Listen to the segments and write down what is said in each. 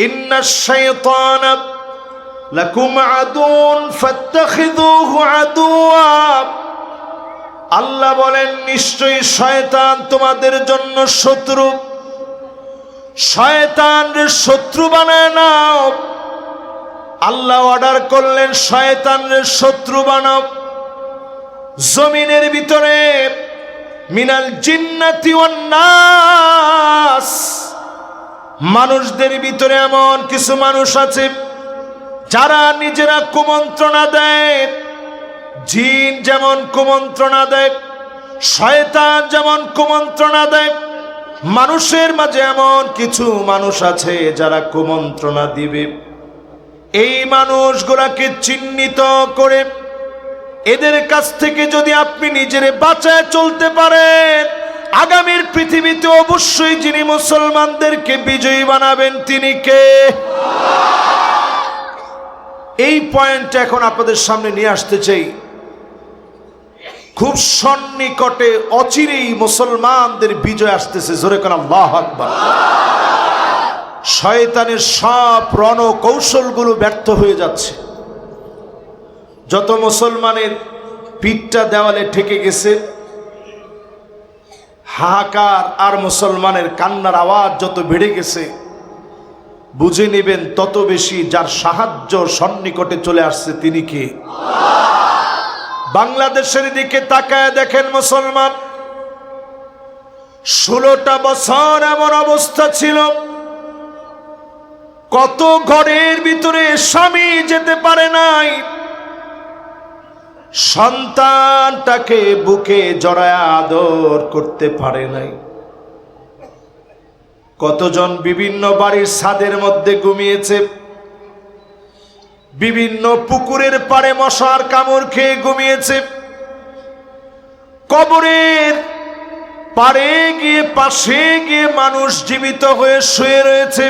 ইন্নাশ শাইতানা লাকুম আদুন ফাত্তাখিযুহু আদুওয়া। আল্লাহ বলেন নিশ্চয়ই শয়তান তোমাদের জন্য শত্রু, শয়তানের শত্রু বানায় নাও। আল্লাহ অর্ডার করলেন শয়তানের শত্রু বানাও। জমিনের ভিতরে মিনাল জিন্নাতি ওয়ান নাস, মানুষদের ভিতরে এমন কিছু মানুষ আছে যারা নিজেরা কুমন্ত্রণা দেয়। জিন যেমন কুমন্ত্রণা দেয়, শয়তান যেমন কুমন্ত্রণা দেয়, মানুষের মাঝে এমন কিছু মানুষ আছে যারা কুমন্ত্রণা দিবে। এই মানুষগুলাকে চিহ্নিত করে এদের কাছ থেকে যদি আপনি নিজেরে বাঁচায় চলতে পারেন, আগামীর পৃথিবীতে অবশ্যই যিনি মুসলমানদেরকে বিজয়ী বানাবেন তিনি কে? এই পয়েন্টটা এখন আপনাদের সামনে নিয়ে আসতে চাই। খুব সন্নিকটে অচিরেই মুসলমানদের বিজয় আসতেছে। জোরে কোন আল্লাহু আকবার। শয়তানের সব রণকৌশলগুলো ব্যর্থ হয়ে যাচ্ছে। যত মুসলমানের পিঠটা দেওয়ালে ঠেকে গেছে, হাহাকার আর মুসলমানের কান্নার আওয়াজ যত বেড়ে গেছে, বুঝে নেবেন তত বেশি যার সাহায্য সন্নিকটে চলে আসছে তিনি কে? বাংলাদেশের দিকে তাকায় দেখেন মুসলমান, 16টা বছর এমন অবস্থা ছিল, কত ঘরের ভিতরে স্বামী যেতে পারে নাই, সন্তানটাকে বুকে জড়ায় আদর করতে পারে নাই। কতজন বিভিন্ন বাড়ির ছাদের মধ্যে ঘুমিয়েছে, বিভিন্ন পুকুরের পাড়ে মশার কামড় খেয়ে ঘুমিয়েছে, কবরের পাড়ে গিয়ে পাশে গিয়ে মানুষ জীবিত হয়ে শুয়ে রয়েছে,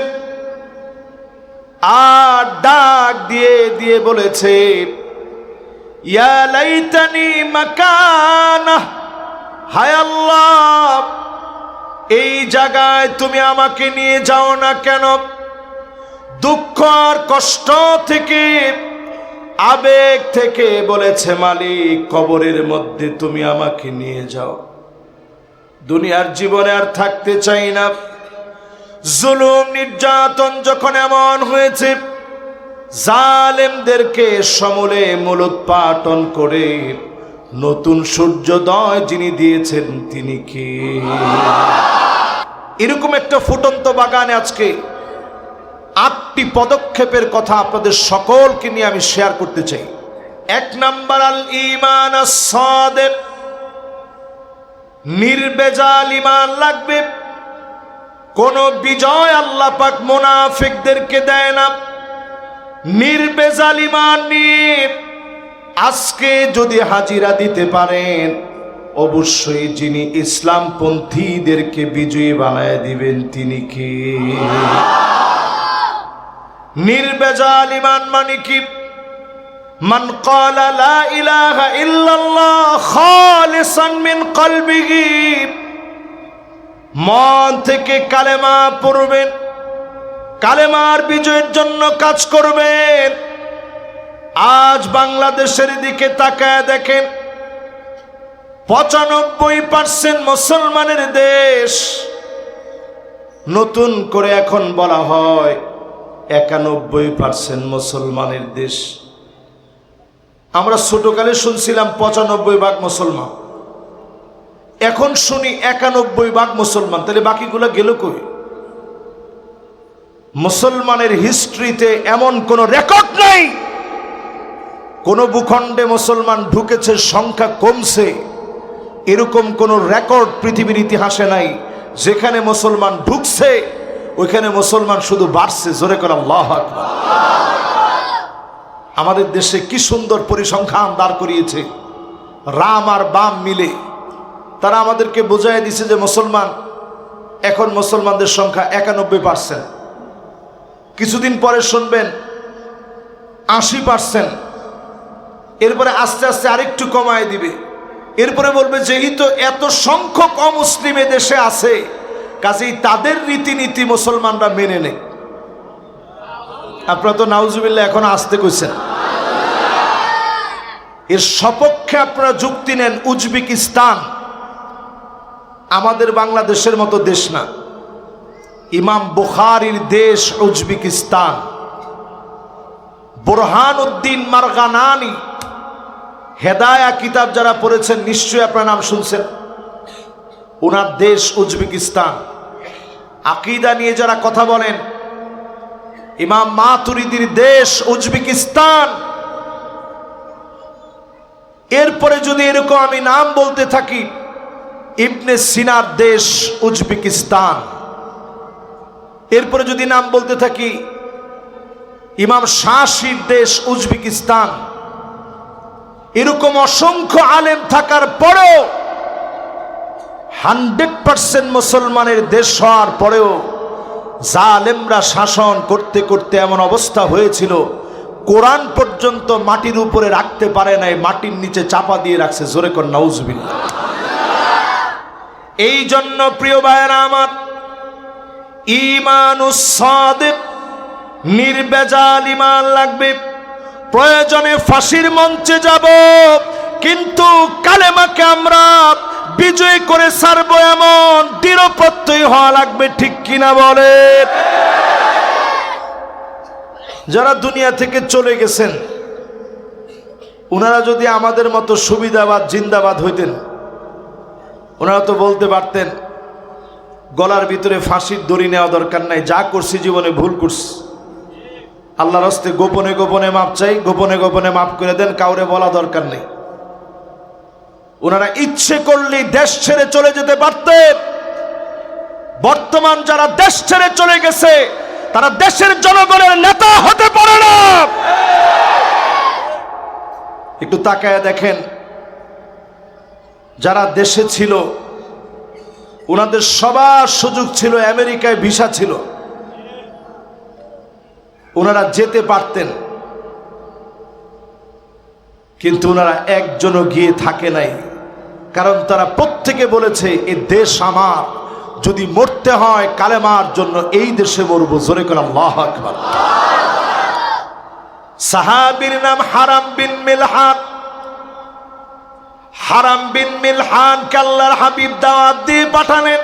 আর ডাক দিয়ে দিয়ে বলেছে ইয়া লাইতানি মাকানা, হায় আল্লাহ এই জায়গায় তুমি আমাকে নিয়ে যাও না কেন? দুঃখ আর কষ্ট থেকে, আবেগ থেকে বলেছে মালিক কবরের মধ্যে তুমি আমাকে নিয়ে যাও। দুনিয়ার জীবনে আর থাকতে চাই না। জুলুম নির্যাতন যখন এমন হয়েছে, জালেমদেরকে সমূলে মূলোৎপাটন করে নতুন সূর্যোদয় যিনি দিয়েছেন তিনি কে? এরকম একটা ফুটন্ত বাগানে আজকে 8টি পদক্ষেপের কথা আপনাদের সকলকে নিয়ে আমি শেয়ার করতে চাই। 1 নাম্বার, আল ঈমান আস-সাদিক, নির্ভেজাল ঈমান লাগবে। কোন বিজয় আল্লাহ পাক মুনাফিকদেরকে দেয় না। নির্ভেজাল ঈমান নিয়ে আজকে যদি হাজিরা দিতে পারেন, অবশ্যই যিনি ইসলামপন্থীদেরকে বিজয়ী বানায় দিবেন তিনি কে? নির্ভেজাল ঈমান মানে কি? মান ক্বালা লা ইলাহা ইল্লাল্লাহ খালিসান মিন কলবিহি, মন থেকে কালেমা পড়বেন, কালেমার বিজয়ের জন্য কাজ করবেন। আজ বাংলাদেশের দিকে তাকায় দেখেন, 95% মুসলমানের দেশ। নতুন করে এখন বলা হয় 91% মুসলমানের দেশ। আমরা ছোটকালে শুনছিলাম 95% মুসলমান, এখন শুনি 91% মুসলমান। তাহলে বাকিগুলো গেল কই? মুসলমানের হিস্ট্রিতে এমন কোন রেকর্ড নাই কোন ভূখণ্ডে মুসলমান ঢুকেছে সংখ্যা কমছে, এরকম কোন রেকর্ড পৃথিবীর ইতিহাসে নাই। যেখানে মুসলমান ঢুকছে ওইখানে মুসলমান শুধু বাড়ছে। জোরে করে আল্লাহু আকবার। আমাদের দেশে কি সুন্দর পরিসংখ্যান দাঁড় করিয়েছে রাম আর বাম মিলে। তারা আমাদেরকে বোঝায় দিছে যে মুসলমান, এখন মুসলমানদের সংখ্যা 91%। কিছুদিন পরে শুনবেন 80%, এরপরে আস্তে আস্তে আরেকটু কমায় দিবে। এরপরে বলবে যেহেতু এত সংখ্যক অমুসলিম দেশে আছে, কাজেই তাদের রীতিনীতি মুসলমানরা মেনে নেয়। আপনারা তো নাউজুবিল্লাহ এখন আসতে কইছেন। এর সপক্ষে আপনারা যুক্তি নেন, উজবেকিস্তান আমাদের বাংলাদেশের মতো দেশ না, ইমাম বুখারীর দেশ উজবেকিস্তান। বুরহানুদ্দিন মারগানানি হেদায়া কিতাব যারা পড়েছেন নিশ্চয়ই আপনার নাম শুনছেন। ওনার দেশ উজবেকিস্তান। আকীদা নিয়ে যারা কথা বলেন, ইমাম মাতুরিদির দেশ উজবেকিস্তান। এরপরে যদি এরকম আমি নাম বলতে থাকি, ইবনে সিনার দেশ উজবেকিস্তান। এরপরে যদি নাম বলতে থাকি, ইমাম শাসির দেশ উজবেকিস্তান। এরকম অসংখ্য আলেম থাকার পরেও 100% মুসলমানের দেশ হওয়ার পরেও জালেমরা শাসন করতে করতে এমন অবস্থা হয়েছিল, কোরআন পর্যন্ত মাটির উপরে রাখতে পারে নাই, মাটির নিচে চাপা দিয়ে রাখছে। জোরে কর নাউজুবিল্লাহ। এই জন্য প্রিয় ভাইয়েরা আমার, ঈমানুস সাদিক, নির্ভেজাল ঈমান লাগবে। প্রয়োজনে ফাঁসির মঞ্চে যাব, কিন্তু কালেমাকে আমরা বিজয় করে ছাড়বো এমন দৃঢ় প্রত্যয় হওয়া লাগবে। ঠিক কিনা বলে? যারা দুনিয়া থেকে চলে গেছেন, ওনারা যদি আমাদের মতো সুবিধাবাদ জিন্দাবাদ হইতেন, ওনারা তো বলতে পারতেন গলার ভিতরে ফাঁসির দড়ি নেওয়া দরকার নাই, যা করছি জীবনে ভুল করছি, আল্লাহর হস্তে গোপনে গোপনে মাপ চাই, গোপনে গোপনে মাপ করে দেন, কাউরে বলা দরকার নেই। ওনারা ইচ্ছে করলেই দেশ ছেড়ে চলে যেতে পারতেন। বর্তমান যারা দেশ ছেড়ে চলে গেছে, তারা দেশের জনগণের নেতা হতে পারে না। একটু তাকায় দেখেন, যারা দেশে ছিল ওনাদের সবার সুযোগ ছিল, আমেরিকায় ভিসা ছিল, ওনারা যেতে পারতেন, কিন্তু ওনারা একজনও গিয়ে থাকে নাই। কারণ তারা প্রত্যেকে বলেছে, এ দেশ আমার, যদি মরতে হয় কালেমার জন্য এই দেশে মরবো। জোরে করে আল্লাহু আকবার। সাহাবীর নাম হারাম বিন মিলহান। হারাম বিন মিলহান কে আল্লাহর হাবিব দাওয়াত দিয়ে পাঠালেন।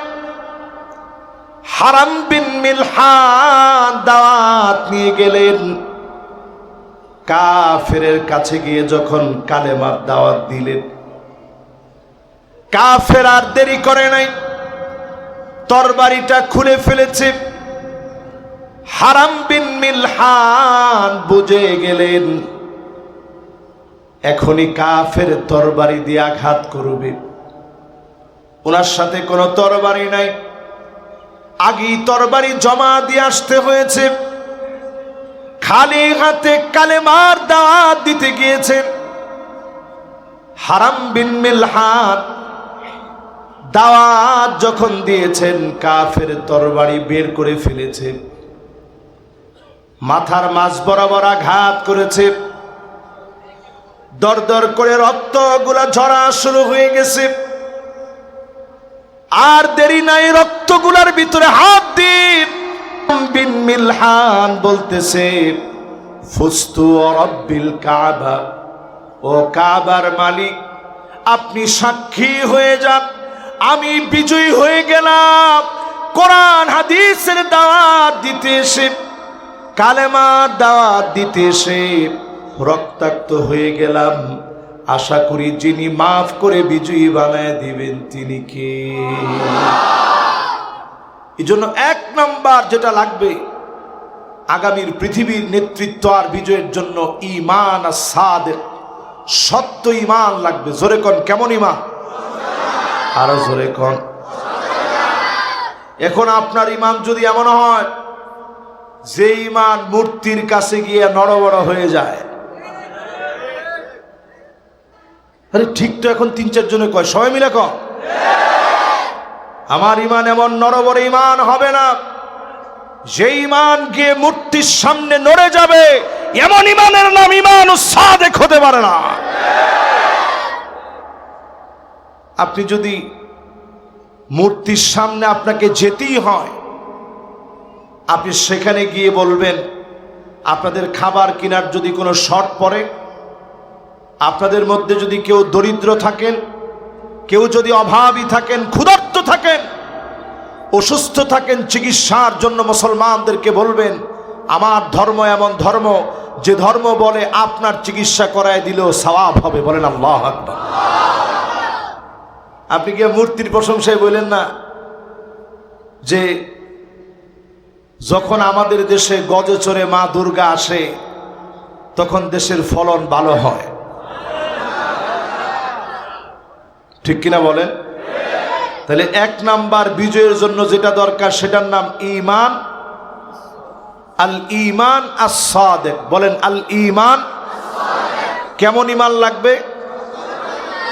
হারাম বিন মিলহান দাওয়াত নিয়ে গেলেন কাফেরের কাছে। গিয়ে যখন কালেমার দাওয়াত দিলেন, কাফের আর দেরি করে নাই, তরবারিটা খুলে ফেলেছে। হারাম বিন মিলহান বুঝে গেলেন এখনই কাফের তরবারি দিয়ে আঘাত করবে। ওনার সাথে কোনো তরবারি নাই, আগেই তরবারি জমা দিয়ে আসতে হয়েছে। খালি হাতে কালেমার দাওয়াত দিতে গিয়েছেন। হারাম বিন মিলহান দাওয়াত যখন দিয়েছেন, কাফের তরবারি বের করে ফেলেছে, মাথার মাঝ বরাবর আঘাত করেছে। দর দর করে রক্তগুলা ঝরা শুরু হয়ে গেছে। আর দেরি নাই, রক্তগুলার ভিতরে হাত দিয়ে বিন মিলহান বলতেছে, ফুস্তু রাব্বিল কাবা, ও কাবার মালিক আপনি সাক্ষী হয়ে যান, আমি বিজয়ী হয়ে গেলাম। কোরআন হাদিসের দাওয়াত দিতে এসে, কালেমার দাওয়াত দিতে এসে রক্তাক্ত হয়ে গেলাম। আশা করি যিনি মাফ করে বিজয়ী বানায় দিবেন তিনি কে? এই জন্য 1 নাম্বার যেটা লাগবে আগামীর পৃথিবীর নেতৃত্ব আর বিজয়ের জন্য, ঈমান আস-সাদিক, সত্য ঈমান লাগবে। জোরে কোন, কেমন ঈমান? আরো জোরে কোন। এখন আপনার ঈমান যদি এমন হয় যে ঈমান মূর্তির কাছে গিয়ে নড়বড় হয়ে যায়, আরে ঠিক তো এখন 3-4 জনে কয়, সবাই মিলে কয় আমার ঈমান এমন নড়বড় ঈমান হবে না। যে ঈমান গিয়ে মূর্তির সামনে নড়ে যাবে, এমন ঈমানের নাম ঈমানুস সাদিক হতে পারে না। আপনি যদি মূর্তির সামনে আপনাকে যেতেই হয়, আপনি সেখানে গিয়ে বলবেন আপনাদের খাবার কেনার যদি কোনো শর্ট পড়ে, আপনাদের মধ্যে যদি কেউ দরিদ্র থাকেন, কেউ যদি অভাবী থাকেন, ক্ষুধার্ত থাকেন, অসুস্থ থাকেন, চিকিৎসার জন্য মুসলমানদেরকে বলবেন আমার ধর্ম এমন ধর্ম যে ধর্ম বলে আপনার চিকিৎসা করায় দিলেও সওয়াব হবে। বলেন আল্লাহু আকবার। আপনি কি মূর্তির প্রশংসায় বললেন না যে যখন আমাদের দেশে গজে চড়ে মা দুর্গা আসে তখন দেশের ফলন ভালো হয়, ঠিক কিনা বলেন? তাহলে এক নাম্বার বিজয়ের জন্য যেটা দরকার সেটার নাম ঈমান, আল ঈমান আস-সাদিক। বলেন আল ঈমান। কেমন ঈমান লাগবে?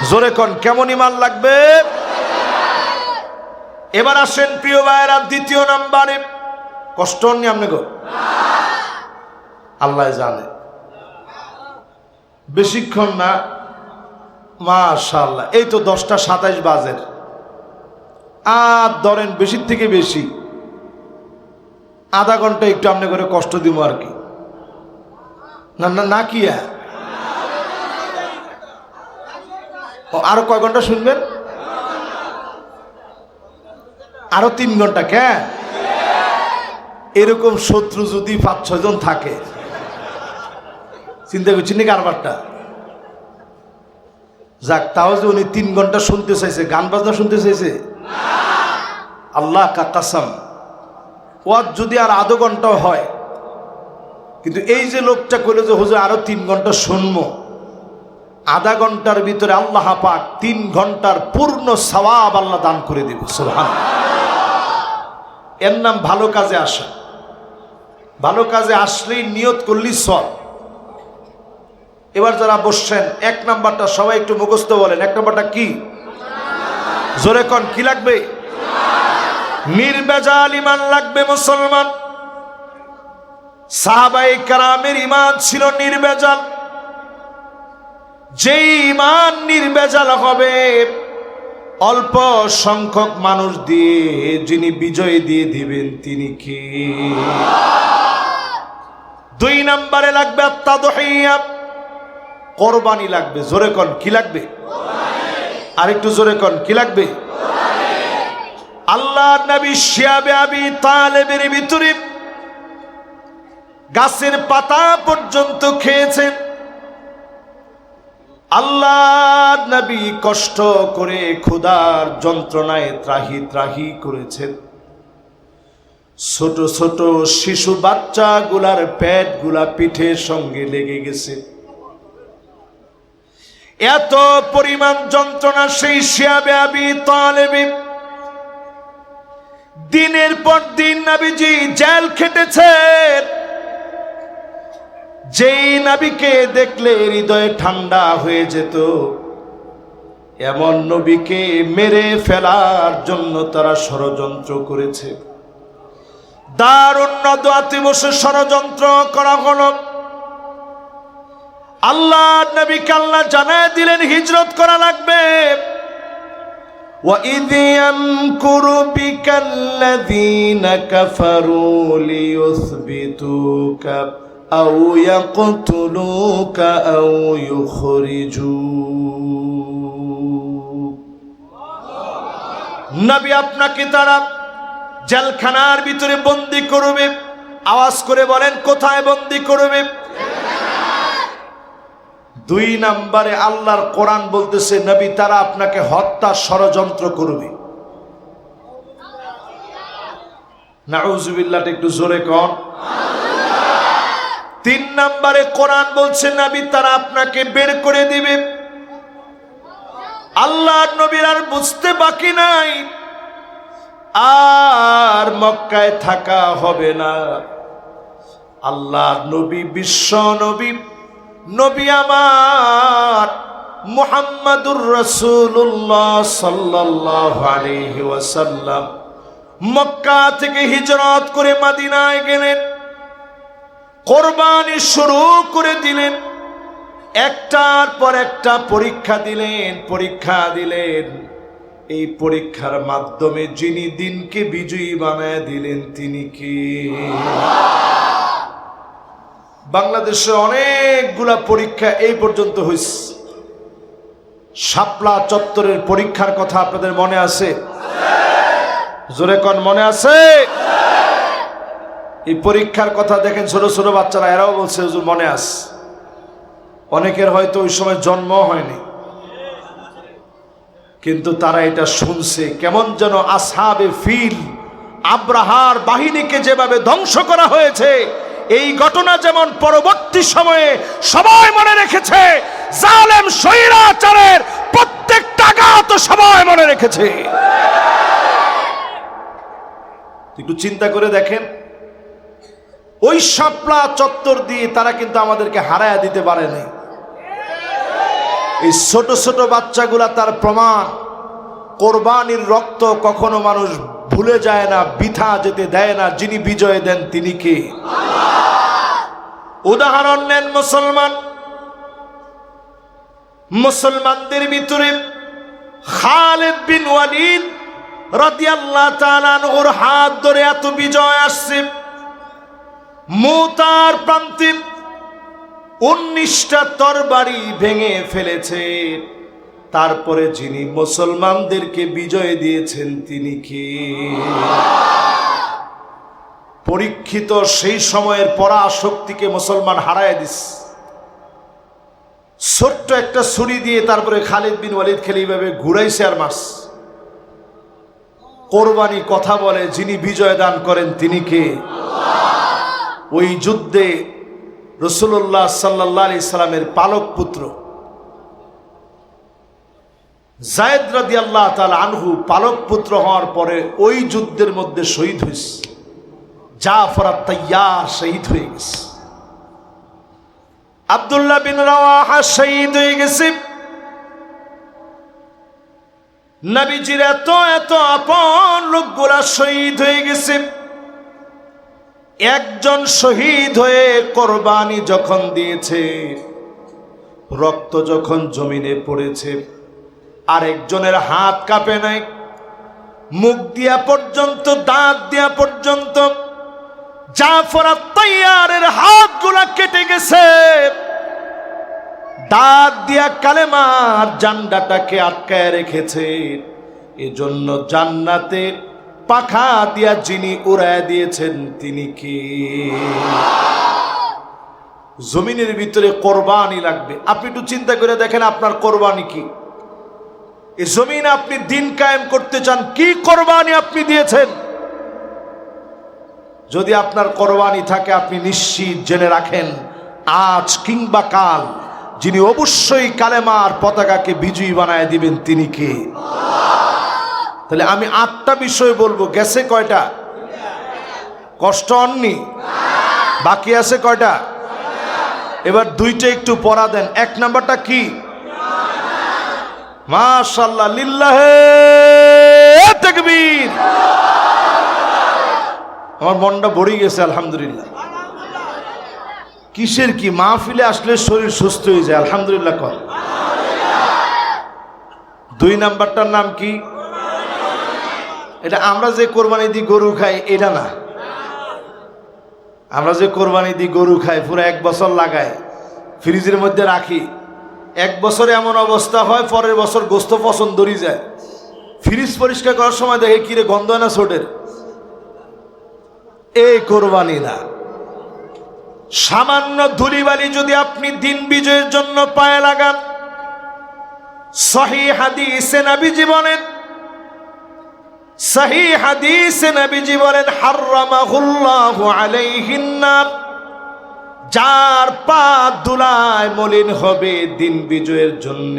জোরে কোন, কেমন ঈমান লাগবে? এবার আসেন প্রিয় ভাইয়েরা, দ্বিতীয় নাম্বারে। কষ্ট হননি আপনি গো? আল্লাহ জানে, বেশিক্ষণ না, মাশাআল্লাহ। এই তো 10টা 27 বাজে, আর ধরেন বেশির থেকে বেশি আধা ঘন্টা একটু আপনি করে কষ্ট দিব আর কি। না না না, কি আরো কয় ঘন্টা শুনবেন? আরো 3 ঘন্টা। কে এরকম শত্রু যদি 5-6 জন থাকে, চিন্তা করছি নি কারবারটা। যাক, তাও যে উনি 3 ঘন্টা শুনতে চাইছে, গান বাজনা শুনতে চাইছে, আল্লাহ কা কসম, ওয়াজ যদি আর আধা ঘন্টাও হয়, কিন্তু এই যে লোকটা কইল যে হুজুর আরো 3 ঘন্টা শুনবো, আধা ঘন্টার ভিতরে আল্লাহ পাক 3 ঘন্টার পূর্ণ সওয়াব আল্লাহ দান করে দিবে। সুবহানাল্লাহ। এর নাম ভালো কাজে আসা। ভালো কাজে আসলেই নিয়ত করলি সব। এবার যারা বসছেন, 1 নাম্বারটা সবাই একটু মুখস্থ বলেন। 1 নাম্বারটা কি? জোরে কোন, কি লাগবে? নির্ভেজাল ঈমান লাগবে মুসলমান। সাহাবায়ে কেরামের ঈমান ছিল নির্ভেজাল। যেই ঈমান নির্ভেজাল হবে, অল্প সংখ্যক মানুষ দিয়ে যিনি বিজয় দিয়ে দিবেন তিনি কি? 2 নম্বরে লাগবে আত-তাদহিয়া, কোরবানি লাগবে। জোরে কোন, কি লাগবে? আরেকটু জোরে কোন, কি লাগবে? আল্লাহর নবী শিয়াবে আবি তালেবের ভিতরে গাছের পাতা পর্যন্ত খেয়েছেন। আল্লাহর নবী কষ্ট করে ক্ষুধার যন্ত্রণায় ত্রাহি ত্রাহি করেছেন। ছোট ছোট শিশু বাচ্চা গুলার পেট গুলা পিঠের সঙ্গে লেগে গেছে। এত পরিমাণ যন্ত্রণা সেই শিয়াবে আবি তালেবে দিনের পর দিন নবীজি জেল খেটেছেন। যেই নবীকে দেখলে হৃদয় ঠান্ডা হয়ে যেত, এমন নবীকে মেরে ফেলার জন্য তারা ষড়যন্ত্র করেছে। দারুন নদওয়াতে বসে ষড়যন্ত্র করা হলো। আল্লাহর নবীকে আল্লাহ জানায় দিলেন হিজরত করা লাগবে। وَإِذْ يَمْكُرُ بِكَ الَّذِينَ كَفَرُوا لِيُثْبِتُوكَ أَوْ يَقْتُلُوكَ أَوْ يُخْرِجُوكَ। নবী আপনাকে তারা জেলখানার ভিতরে বন্দী করবে। আওয়াজ করে বলেন, কোথায় বন্দী করবে? 2 নম্বরে আল্লাহর কোরআন বলতেছে নবী তারা আপনাকে হত্যার ষড়যন্ত্র করবে। নাউজুবিল্লাহ, একটু জোরে কোন। 3 নম্বরে কোরআন বলছে নবী তারা আপনাকে বের করে দিবে। আল্লাহর নবীর আর বুঝতে বাকি নাই, আর মক্কায় থাকা হবে না। আল্লাহর নবী বিশ্ব নবী, নবী আমার মুহাম্মাদুর রাসূলুল্লাহ সাল্লাল্লাহু আলাইহি ওয়াসাল্লাম মক্কা থেকে হিজরত করে মদিনায় গেলেন। কোরবানি শুরু করে দিলেন। একটার পর একটা পরীক্ষা দিলেন। এই পরীক্ষার মাধ্যমে যিনি দিনকে বিজয়ী বানায় দিলেন তিনি কি? বাংলাদেশে অনেকগুলা পরীক্ষা এই পর্যন্ত হয়েছে। শাপলা চত্বরের পরীক্ষার কথা আপনাদের মনে আছে? জোরে কোন মনে আছে? এই পরীক্ষার কথা দেখেন, ছোট ছোট বাচ্চারা এরাও বলছে হুজুর মনে আছে। অনেকের হয়তো ওই সময় জন্ম হয়নি, কিন্তু তারা এটা শুনছে। কেমন যেন আসহাবে ফিল, আব্রাহার বাহিনীকে যেভাবে ধ্বংস করা হয়েছে, এই ঘটনা যেমন পরবর্তী সময়ে সবাই মনে রেখেছে, জালেম স্বৈরাচারের প্রত্যেকটা আঘাত সবাই মনে রেখেছে। একটু চিন্তা করে দেখেন, ওই শাপলা চত্বর দিয়ে তারা কিন্তু আমাদেরকে হারায়া দিতে পারে নাই। এই ছোট ছোট বাচ্চাগুলা তার প্রমাণ। কোরবানির রক্ত কখনো মানুষ ভুলে যায় না, বৃথা যেতে দেয় না। যিনি বিজয় দেন তিনি কে? উদাহরণ নেন মুসলমানদের ভিতরে খালিদ বিন ওয়ালিদ রাদিয়াল্লাহু তাআলা আনহুর হাত ধরে এত বিজয় আসছে। মুতার প্রান্তে 19টা তরবারি ভেঙে ফেলেছে। তারপরে যিনি মুসলমানদেরকে বিজয় দিয়েছেন তিনি কে? পরীক্ষিত সেই সময়ের পরাশক্তিকে মুসলমান হারায় দিচ্ছে। ছোট্ট একটা ছুরি দিয়ে তারপরে খালিদ বিন ওয়ালিদ খেলে এইভাবে ঘুরাইছে আর মারছে। কোরবানি কথা বলে, যিনি বিজয় দান করেন তিনি কে? ওই যুদ্ধে রাসূলুল্লাহ সাল্লাল্লাহু আলাইহি সাল্লামের পালক পুত্র যায়েদ রাদিয়াল্লাহু তাআলা আনহু পালক পুত্র হওয়ার পরে ওই যুদ্ধের মধ্যে শহীদ হয়েছে। জাফর আত-তাইয়ার শহীদ হয়ে গেছে। আব্দুল্লাহ বিন রাওয়াহা শহীদ হয়ে গেছে। নবীজির এত এত আপন লোকগুলা শহীদ হয়ে গেছে। একজন শহীদ হয়ে কোরবানি যখন দিয়েছে, রক্ত যখন জমিনে পড়েছে, আরেকজনের হাত কাঁপে নাই। মুখ দিয়া পর্যন্ত, দাঁত দিয়া পর্যন্ত জাফর আত-তাইয়ারের হাতগুলা কেটে গেছে। দাঁত দিয়া কালেমার জান্ডাটাকে আটকায় রেখেছে। এজন্য জান্নাতে পাখা দিয়া যিনি উড়ায় দিয়েছেন তিনি কি? জমিনের ভিতরে কোরবানি লাগবে। আপনি একটু চিন্তা করে দেখেন আপনার কোরবানি কি? এই জমিনে আপনি দিন কায়েম করতে চান, কি কোরবানি আপনি দিয়েছেন? যদি আপনার কোরবানি থাকে, আপনি নিশ্চিত জেনে রাখেন আজ কিংবা কাল যিনি অবশ্যই কালেমার পতাকাকে বিজয়ী বানায় দিবেন তিনি কে? তাহলে আমি 8টা বিষয় বলবো, গেছে কয়টা? কষ্ট হননি? বাকি আছে কয়টা? এবার 2টা একটু পড়া দেন। 1 নাম্বারটা কি? মাশাআল্লাহ, লিল্লাহে তাকবীর। আমার মনটা ভরে গেছে আলহামদুলিল্লাহ। কিসের কি? মাহফিলে আসলে শরীর সুস্থ হয়ে যায় আলহামদুলিল্লাহ কর। 2 নাম্বারটার নাম কি? এটা আমরা যে কোরবানি দিই গরু খাই এটা না। আমরা যে কোরবানি দিই গরু খাই, পুরো 1 বছর লাগায় ফ্রিজের মধ্যে রাখি। 1 বছরে এমন অবস্থা হয়, পরের বছর গোস্ত পছন্দ ধরে যায়। ফ্রিজ পরিষ্কার করার সময় দেখে কিরে গন্ধ না ছোটের। এই কোরবানি না। সামান্য ধুলিবালি যদি আপনি দিন বিজয়ের জন্য পায়ে লাগান, সহিহ হাদিসে নবীজি বলেন, সহিহ হাদিসে নবীজি বলেন, হারামাহুল্লাহু আলাইহিন নার, যার পা ধুলায় মলিন হবে দিন বিজয়ের জন্য,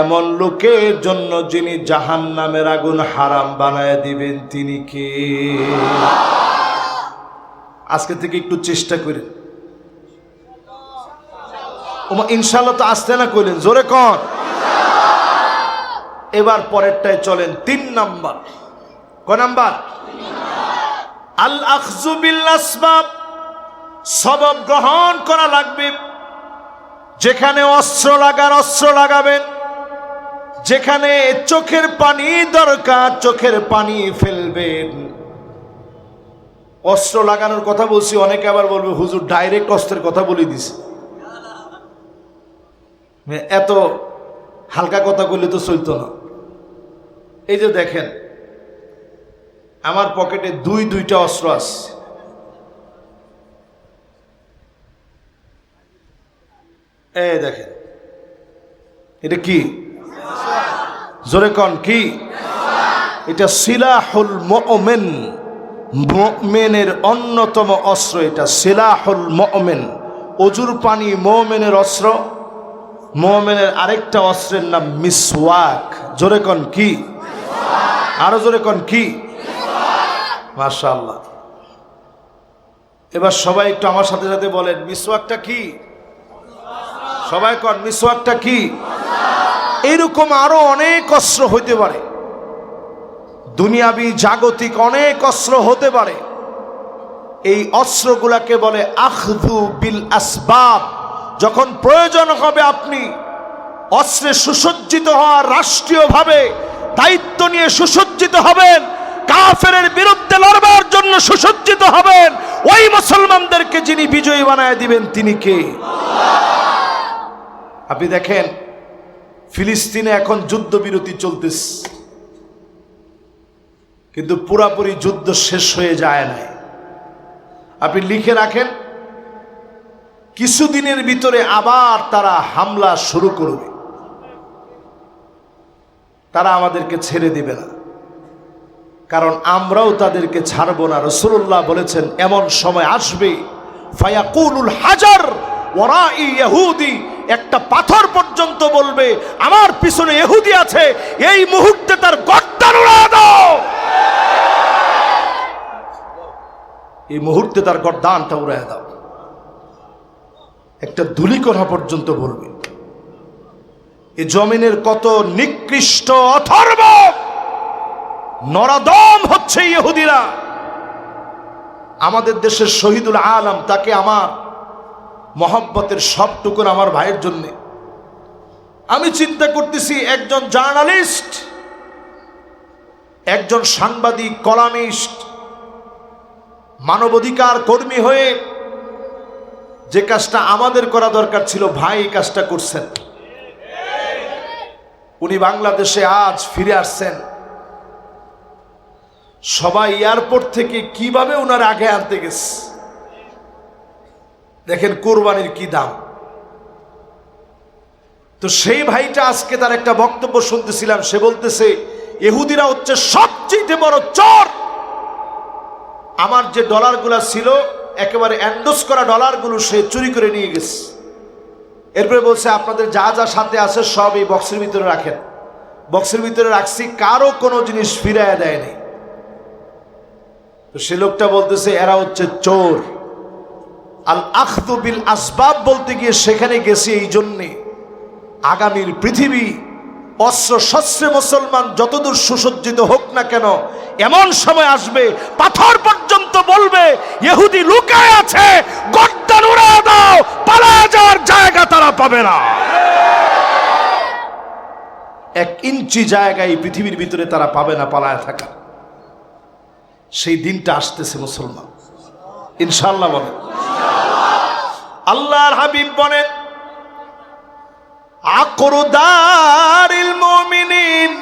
এমন লোকের জন্য যিনি জাহান্নামের আগুন হারাম বানায় দিবেন তিনি কে? আজকে থেকে একটু চেষ্টা করেন। ইনশাআল্লাহ তো আসতে না কইলেন, জোরে কর। এবার পরেরটায় চলেন। 3 নাম্বার। কয় নাম্বার? আল আখযু বিল আসবাব, সবব গ্রহণ করা লাগবে। যেখানে অস্ত্র লাগার অস্ত্র লাগাবেন, যেখানে চোখের পানি দরকার চোখের পানি ফেলবেন। অস্ত্র লাগানোর কথা বলছি, অনেকে আবার বলবে হুজুর ডাইরেক্ট অস্ত্রের কথা বলে দিছে। এত হালকা কথা বললে তো চলতো না। এই যে দেখেন আমার পকেটে দুইটা অস্ত্র আছে। এই দেখেন এটা কি? জোরে কন কি? এটা সিলাহুল মুমিন, মুমিনের অন্যতম অস্ত্র। এটা সিলাহুল মুমিন, অজুর পানি মুমিনের অস্ত্র। মুমিনের আরেকটা অস্ত্রের নাম মিসওয়াক। জোরে কন কি? আরো জোরে কন কি? মাশাআল্লাহ। এবার সবাই একটু আমার সাথে সাথে বলেন মিসওয়াকটা কি? সবাই কন মিসওয়াকটা কি? এইরকম আরো অনেক অস্ত্র হইতে পারে, দুনিয়াবি জাগতিক অনেক অস্ত্র হতে পারে। এই অস্ত্রগুলাকে বলে আখযু বিল আসবাব। যখন প্রয়োজন হবে আপনি অস্ত্রে সুসজ্জিত হওয়ার, রাষ্ট্রীয়ভাবে দায়িত্ব নিয়ে সুসজ্জিত হবেন, কাফেরের বিরুদ্ধে লড়বার জন্য সুসজ্জিত হবেন। ওই মুসলমানদেরকে যিনি বিজয়ী বানায় দিবেন তিনি কে? আপনি দেখেন ফিলিস্তিনে এখন যুদ্ধবিরতি চলতেছে, কিন্তু পুরাপুরি যুদ্ধ শেষ হয়ে যায় নাই। আপনি লিখে রাখেন কিছুদিনের ভিতরে আবার তারা হামলা শুরু করবে, তারা আমাদেরকে ছেড়ে দিবে না, কারণ আমরাও তাদেরকে ছাড়বো না। রাসূলুল্লাহ বলেছেন এমন সময় আসবে ফায়াকুলুল হাজার ওয়ারাই ইহুদি, একটা পাথর পর্যন্ত বলবে আমার পিছনে ইহুদি আছে, এই মুহূর্তে তার গর্দান উড়ায় দাও। এই মুহূর্তে তার গর্দানটা উড়ায় দাও। একটা ধূলিকণা পর্যন্ত বলবে। এই জমিনের কত নিকৃষ্ট অথর্ব নরাদম হচ্ছে ইহুদিরা। আমাদের দেশের শহীদুল আলম, তাকে আমার মহব্বতের সবটুকুন আমার ভাইয়ের জন্য। আমি চিন্তা করতেছি একজন জার্নালিস্ট, একজন সাংবাদিক, কলামিস্ট, মানবাধিকার কর্মী হয়ে যে কাজটা আমাদের করা দরকার ছিল, ভাই এই কাজটা করছেন। উনি বাংলাদেশে আজ ফিরে আসছেন। সবাই এয়ারপোর্ট থেকে কিভাবে ওনার আগে আনতে গেছে। দেখেন কোরবানির কি দাম। তো সেই ভাইটা আজকে তার একটা বক্তব্য শুনতেছিলাম, সে বলতেছে ইহুদিরা হচ্ছে সবচেয়ে বড় চোর। আমার যে ডলারগুলো ছিল একেবারে এন্ডোস করা ডলারগুলো সে চুরি করে নিয়ে গেছে। এরপরে বলছে আপনাদের যা যা সাথে আছে সব এই বক্সের ভিতরে রাখেন। বক্সের ভিতরে রাখছি, কারো কোনো জিনিস ফিরাইয়া দেয়নি। তো সে লোকটা বলতেছে এরা হচ্ছে চোর। আল আখযু বিল আসবাব বলতে গিয়ে সেখানে গেছি এই জন্যে, আগামীর পৃথিবী অস্ত্র শস্ত্রে মুসলমান যতদূর সুসজ্জিত হোক না কেন, এমন সময় আসবে পাথর পর্যন্ত বলবে ইহুদি লুকায় আছে, গর্দান উড়ায় দাও, পালায় যাওয়ার জায়গা তারা পাবে না। 1 ইঞ্চি জায়গায় পৃথিবীর ভিতরে তারা পাবে না পালায় থাকা। সেই দিনটা আসতেছে মুসলমান, ইনশাআল্লাহ বলেন। আল্লাহর হাবিব বলেন আকরুদারিল মুমিনিন,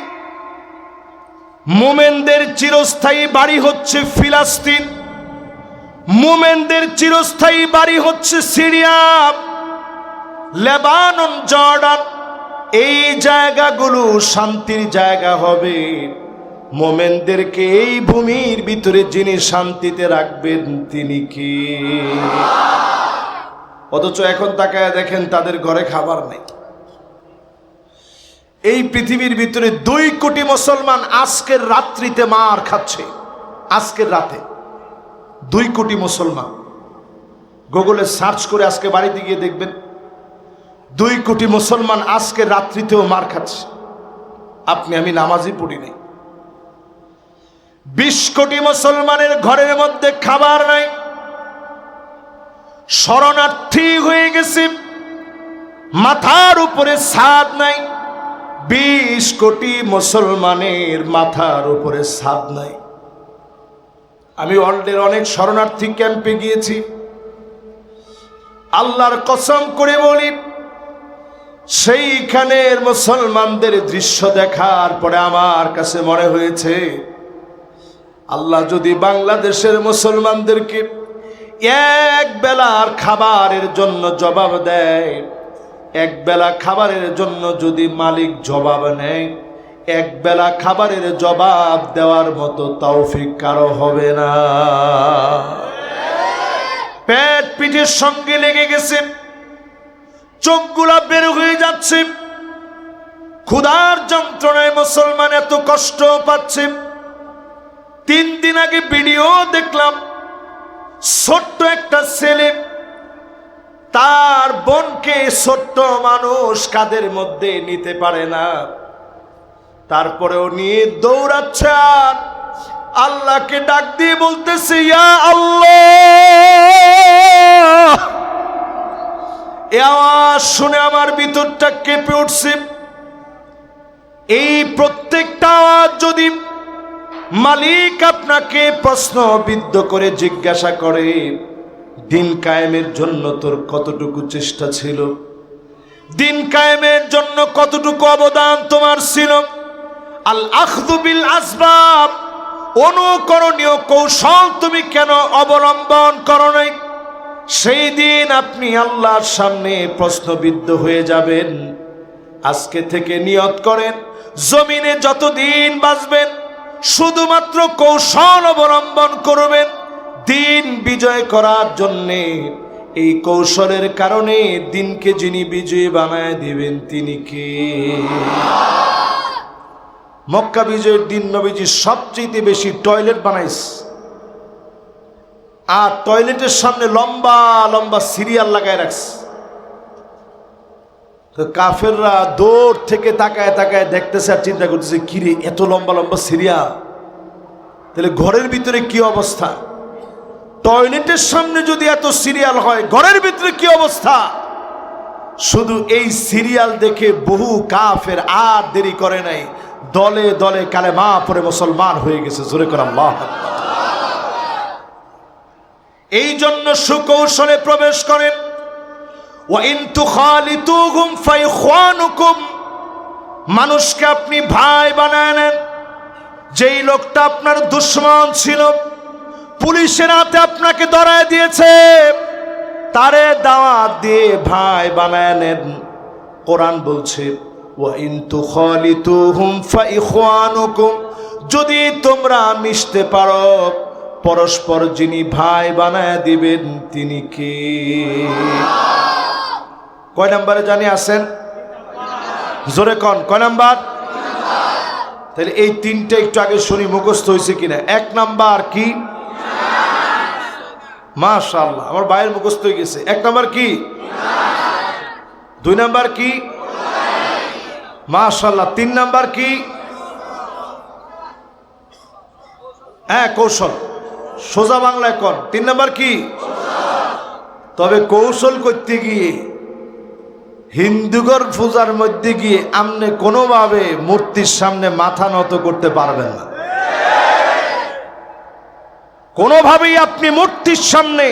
মুমিনদের চিরস্থায়ী বাড়ি হচ্ছে ফিলিস্তিন, মুমিনদের চিরস্থায়ী বাড়ি হচ্ছে সিরিয়া, লেবানন, জর্ডান। এই জায়গাগুলো শান্তির জায়গা হবে। মুমিনদেরকে এই ভূমির ভিতরে যিনি শান্তিতে রাখবেন তিনি কি? অথচ এখন তাকায় দেখেন তাদের ঘরে খাবার নেই। এই পৃথিবীর ভিতরে 2 কোটি মুসলমান আজকের রাত্রিতে মার খাচ্ছে। আজকের রাতে 2 কোটি মুসলমান, গুগলে সার্চ করে আজকে বাড়িতে গিয়ে দেখবেন 2 কোটি মুসলমান আজকের রাত্রিতেও মার খাচ্ছে। আপনি আমি নামাজই পড়ি নাই। 20 কোটি মুসলমানের ঘরের মধ্যে খাবার নাই, শরণার্থী হয়ে গেছে, মাথার উপরে ছাদ নাই। 20 কোটি মুসলমানের মাথার উপরে ছাদ নাই। আমি ওয়ার্ল্ডের অনেক শরণার্থী ক্যাম্পে গিয়েছি। আল্লাহর কসম করে বলি, সেইখানের মুসলমানদের দৃশ্য দেখার পরে আমার কাছে মনে হয়েছে, আল্লাহ যদি বাংলাদেশের মুসলমানদেরকে এক বেলার খাবারের জন্য জবাব দেয়, এক বেলা খাবারের জন্য যদি মালিক জবাব নেয়, এক বেলা খাবারের জবাব দেওয়ার মতো তৌফিক কারো হবে না। পেট পিঠের সঙ্গে লেগে গেছে, চোখগুলা বের হয়ে যাচ্ছে, ক্ষুধার যন্ত্রণায় মুসলমান এত কষ্ট পাচ্ছে। 3 দিন আগে ভিডিও দেখলাম, ছোট্ট একটা ছেলে তার বোনকে, ছোট্ট মানুষ কাঁধের মধ্যে নিতে পারে না, তারপরেও নিয়ে দৌড়াচ্ছে আর আল্লাহকে ডাক দিয়ে বলতেছে, ইয়া আল্লাহ। এ আওয়াজ শুনে আমার ভিতরটা কেঁপে উঠছে। এই প্রত্যেকটা আওয়াজ যদি মালিক আপনাকে প্রশ্নবিদ্ধ করে জিজ্ঞাসা করে, দিন কায়েমের জন্য তোর কতটুকু চেষ্টা ছিল, দিন কায়েমের জন্য কতটুকু অবদান তোমার ছিল, আল আখযু বিল আসবাব, অনুকরণীয় কৌশল তুমি কেন অবলম্বন করো নাই, সেই দিন আপনি আল্লাহর সামনে প্রশ্নবিদ্ধ হয়ে যাবেন। আজকে থেকে নিয়ত করেন, জমিনে যতদিন বাঁচবেন শুধুমাত্র কৌশল অবলম্বন করবেন দিন বিজয় করার জন্যে। এই কৌশলের কারণে দিনকে যিনি বিজয়ী বানায় দিবেন তিনি কে? মক্কা বিজয়ের দিন নবীজি সবচেয়ে বেশি টয়লেট বানাইছে, আর টয়লেটের সামনে লম্বা লম্বা সিরিয়াল লাগায় রাখছে। তো কাফেররা দূর থেকে তাকায় তাকায় দেখতেছে আর চিন্তা করতেছে, কিরে এত লম্বা লম্বা সিরিয়াল, তাহলে ঘরের ভিতরে কি অবস্থা? টয়লেটের সামনে যদি এত সিরিয়াল হয়, ঘরের ভিতরে কি অবস্থা? শুধু এই সিরিয়াল দেখে বহু কাফের আর দেরি করে নাই, দলে দলে কালেমা পড়ে মুসলমান হয়ে গেছে। জোরে করে আল্লাহু আকবার। এই জন্য সুকৌশলে প্রবেশ করেন। ওয়া ইন তুখালিতুহুম ফাইখওয়ানুকুম, মানুষকে আপনি ভাই বানায় নেন। যেই লোকটা আপনার দুশমন ছিল, পুলিশের হাতে আপনাকে ধরায় দিয়েছে, তারে দাওয়াত দিয়ে ভাই বানায় নেন। কোরআন বলছে, ওয়া ইন তুখালিতুহুম ফাইখওয়ানুকুম, যদি তোমরা মিশতে পারো, পরস্পর যিনি ভাই বানায় দিবেন তিনি কে? কয় নম্বরে জানি আছেন? জোরে কন, কয় নাম্বার? তাহলে এই তিনটে একটু আগে শুনি মুখস্থ হয়েছে কিনা। 1 নাম্বার কি? মাশাআল্লাহ, আমার ভাইয়ের মুখস্থ হয়ে গেছে। 1 নাম্বার কি? 2 নাম্বার কি? মাশাআল্লাহ। 3 নাম্বার কি? হ্যাঁ, কৌশল। সোজা বাংলায় কন, 3 নাম্বার কি? তবে কৌশল করতে গিয়ে হিন্দুগর পূজার মধ্যে গিয়ে আপনি কোনোভাবে মূর্তির সামনে মাথা নত করতে পারবেন না। কোনোভাবেই আপনি মূর্তির সামনে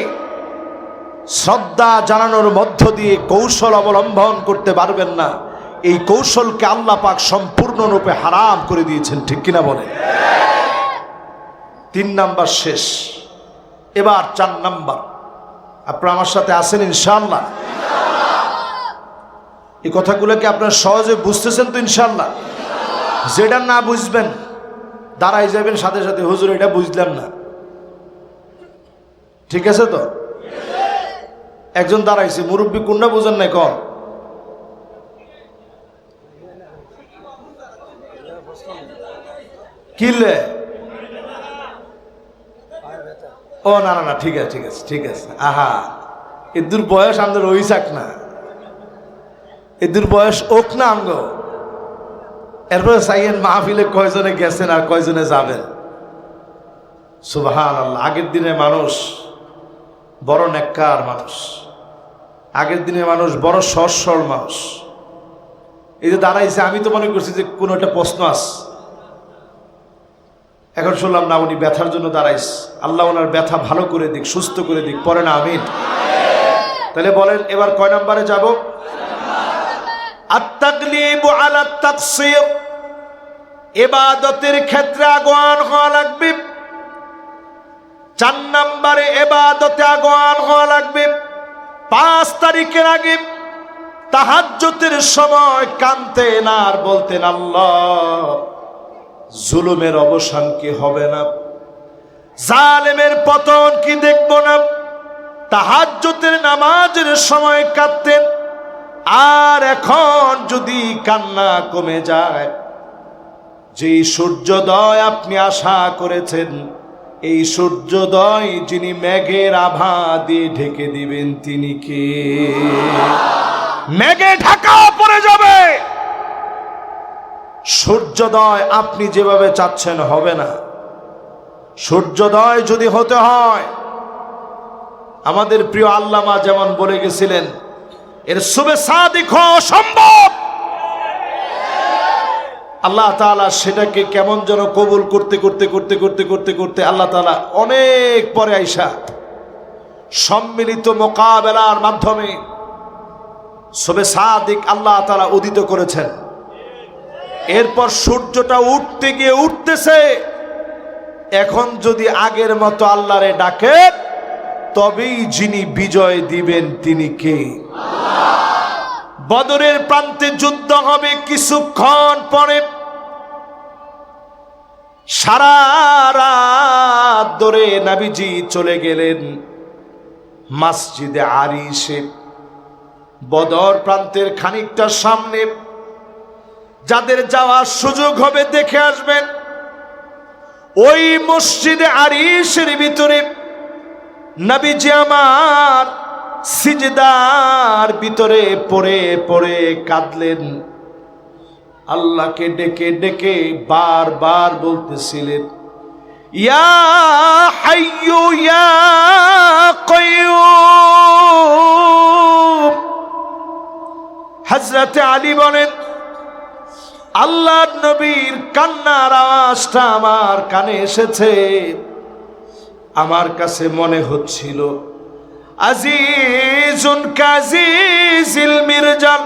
শ্রদ্ধা জানানোর মধ্য দিয়ে কৌশল অবলম্বন করতে পারবেন না। এই কৌশলকে আল্লাহ পাক সম্পূর্ণরূপে হারাম করে দিয়েছেন, ঠিক কিনা বলেন? 3 নাম্বার শেষ, এবার 4 নাম্বার। আপনারা আমার সাথে আছেন ইনশাআল্লাহ? এই কথাগুলো কি আপনারা সহজে বুঝতেছেন তো ইনশাআল্লাহ? যেটা না বুঝবেন দাঁড়াই যাবেন সাথে সাথে, হুজুর এটা বুঝলাম না। ঠিক আছে তো? একজন দাঁড়াইছে, মুরব্বী কোনটা বুঝেন নাই কর? কিলে? ও না না না, ঠিক আছে ঠিক আছে ঠিক আছে। আহা, এদুর বয়স আমাদের ওই চাক না, এদুর বয়স ওক না আঙ্গ। এরপরে চাইয়েন মাহফিলে কয়জনে গেছেন আর কয়জনে যাবেন। সুবহানাল্লাহ। আগের দিনে মানুষ বড় নেককার মানুষ, আগের দিনে মানুষ বড় সহজ সরল মানুষ। এই যে দাঁড়াইছে, আমি তো মনে করছি যে কোনো একটা প্রশ্ন আছে। এখন শুনলাম না উনি ব্যথার জন্য দাঁড়াইস, আল্লাহ ওনার ব্যথা ভালো করে দিক, সুস্থ করে দিক, পরে না আমিন। তাহলে বলেন এবার কয় নম্বরে যাব? আত-তাগলিবু আলা তাকসির, ইবাদতের ক্ষেত্রে আগুয়ান হওয়া লাগবে। 4 নম্বরে ইবাদতে আগুয়ান হওয়া লাগবে। 5 তারিখের আগে তাহাজ্জুদের সময় কাঁদতেন আর বলতেন, আল্লাহ জুলুমের অবসান কি হবে না, জালেমের পতন কি দেখব না। তাহাজ্জুদের নামাজের সময় কাঁদতেন। আর এখন যদি কান্না কমে যায়, যেই সূর্যোদয় আপনি আশা করেছেন, এই সূর্যোদয় যিনি মেঘের আভা দিয়ে ঢেকে দিবেন তিনি কে? মেঘে ঢাকা পড়ে যাবে, সূর্যোদয় আপনি যেভাবে চাচ্ছেন হবে না। সূর্যোদয় যদি হতে হয়, আমাদের প্রিয় আল্লামা যেমন বলে গেছিলেন, এর সুবে সাদিক হওয়া সম্ভব। আল্লাহ তাআলা সেটাকে কেমন যেন কবুল করতে করতে করতে করতে করতে করতে আল্লাহ তাআলা অনেক পরে আইসা সম্মিলিত মোকাবেলার মাধ্যমে সুবে সাদিক আল্লাহ তাআলা উদিত করেছেন। এরপর সূর্যটা উঠতে গিয়ে উঠতেছে। এখন যদি আগের মতো আল্লাহরে ডাকে, তবেই যিনি বিজয় দিবেন তিনি কে? বদরের প্রান্তে যুদ্ধ হবে কিছুক্ষণ পরে। সারা রাত ধরে নবীজি চলে গেলেন মসজিদে আরিশে। বদর প্রান্তের খানিকটা সামনে, যাদের যাওয়ার সুযোগ হবে দেখে আসবেন। ওই মসজিদে আরিশের ভিতরে নবীজি আমার সিজদার ভিতরে পড়ে পড়ে কাঁদলেন, আল্লাহকে ডেকে ডেকে বারবার বলতেছিলেন, ইয়া হাইয়ু ইয়া কাইয়ুম। হযরত আলী বলেন, আল্লাহর নবীর কান্নার আওয়াজটা আমার কানে এসেছে। আমার কাছে মনে হচ্ছিল আজিজুন কাজিজিল মিরজাল,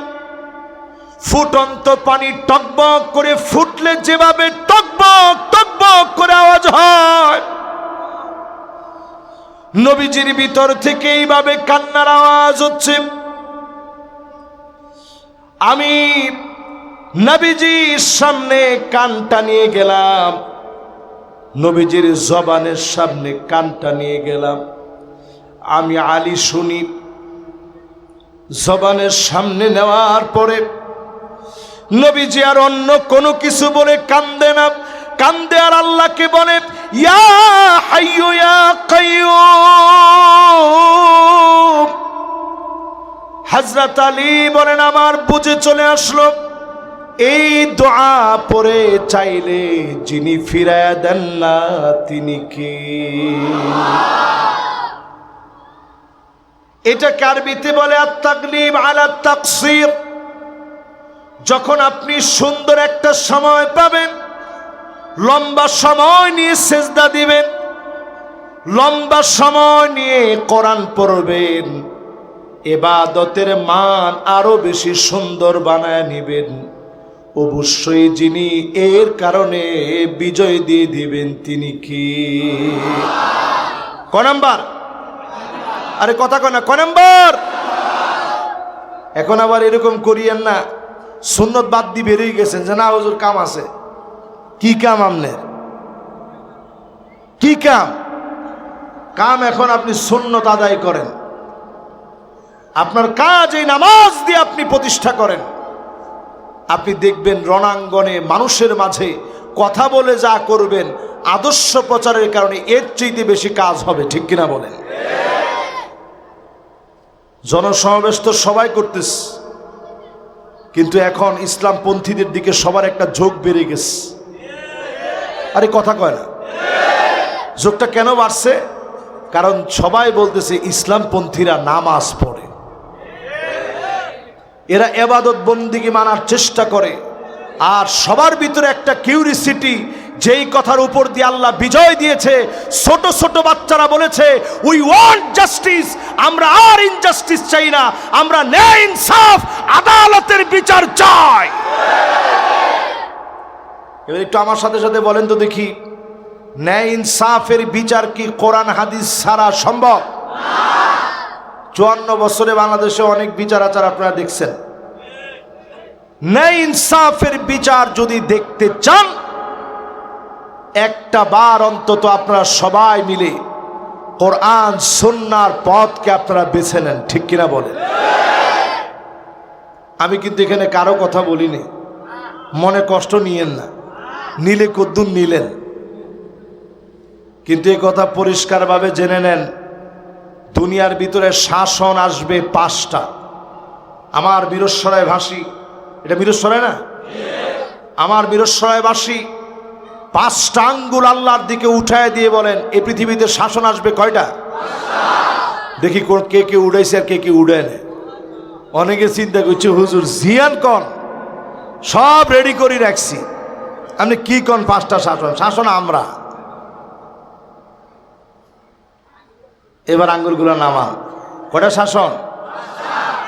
ফুটন্ত পানি টকবক করে ফুটলে যেভাবে টকবক টকবক করে আওয়াজ হয়, নবীজির ভিতর থেকে এইভাবে কান্নার আওয়াজ হচ্ছে। আমি নবীজির সামনে কানটা নিয়ে গেলাম, নবীজির জবানের সামনে কানটা নিয়ে গেলাম। আমি আলী শুনি। জবানের সামনে নেওয়ার পরে নবীজি আর অন্য কোনো কিছু বলে কান্দে না, কান্দে আর আল্লাহকে বলে, ইয়া হাইয়ু ইয়া কাইয়ুম। হযরত আলী বলেন, আমার বুঝে চলে আসলো এই দোয়া পড়ে চাইলে যিনি ফিরায়া দেন না তিনি কে? এটা আরবিতে বলে আত-তাগলিব আলা তাকসির। যখন আপনি সুন্দর একটা সময় পাবেন, লম্বা সময় নিয়ে সেজদা দিবেন, লম্বা সময় নিয়ে কোরআন পড়বেন, ইবাদতের মান আরো বেশি সুন্দর বানায় নেবেন, অবশ্যই যিনি এর কারণে বিজয় দিয়ে দিবেন তিনি কি? ক নাম্বার? আরে কথা কয় না, ক নাম্বার? এখন আবার এরকম করিয়েন না, সুন্নত বাদ দিয়ে বেরিয়ে গেছেন যে না হুজুর কাম আছে। কি কাম আপনার? কি কাম? কাম এখন আপনি সুন্নত আদায় করেন। আপনার কাজ এই নামাজ দিয়ে আপনি প্রতিষ্ঠা করেন। আপনি দেখবেন রণাঙ্গনে মানুষের মাঝে কথা বলে যা করবেন, আদর্শ প্রচারের কারণে এর চাইতে বেশি কাজ হবে। ঠিক কিনা বলেন? জনসমাবেশ তো সবাই করতেছে, কিন্তু এখন ইসলামপন্থীদের দিকে সবার একটা ঝোঁক বেড়ে গেছে। আরে কথা কয় না, ঝোঁকটা কেন বাড়ছে? কারণ সবাই বলতেছে ইসলামপন্থীরা নামাজ পড়ে, এরা ইবাদত বন্দেগী মানার চেষ্টা করে, আর সবার ভিতরে একটা কিউরিসিটি, যেই কথার উপর দিয়ে আল্লাহ বিজয় দিয়েছে, ছোট ছোট বাচ্চারা বলেছে উই ওয়ান্ট জাস্টিস, আমরা আর ইনজাস্টিস চাই না, আমরা ন্যায় ইনসাফ আদালতের বিচার চাই। এবার একটু আমার সাথে সাথে বলেন তো দেখি, ন্যায় ইনসাফের বিচার কি কোরআন হাদিস ছাড়া সম্ভব? 54 বছরে বাংলাদেশে অনেক বিচার আচার আপনারা দেখছেন। ন্যায় ইনসাফের বিচার যদি দেখতে চান, একটা বার অন্তত আপনারা সবাই মিলে কোরআন সুন্নাহর পথকে আপনারা বেছে নেন, ঠিক কিনা বলেন? আমি কিন্তু এখানে কারো কথা বলিনি, মনে কষ্ট নিয়েন না, নিলে কদ্দুর নিলেন, কিন্তু এই কথা পরিষ্কারভাবে জেনে নেন, দুনিয়ার ভিতরে শাসন আসবে 5টা। আমার বীরস্বরায় ভাষী, এটা বীরস্বরায় না, আমার বীরস্বরায় ভাষী 5টা আঙ্গুল আল্লাহর দিকে উঠায় দিয়ে বলেন এই পৃথিবীতে শাসন আসবে কয়টা? দেখি কে কে উড়াইছে আর কে কে উড়ায় নেয়। অনেকে চিন্তা করছে হুজুর জিয়ান কন, সব রেডি করে রাখছি, আপনি কি কন 5টা শাসন? শাসন আমরা। এবার আঙ্গুলগুলো নামান, কয়টা শাসন?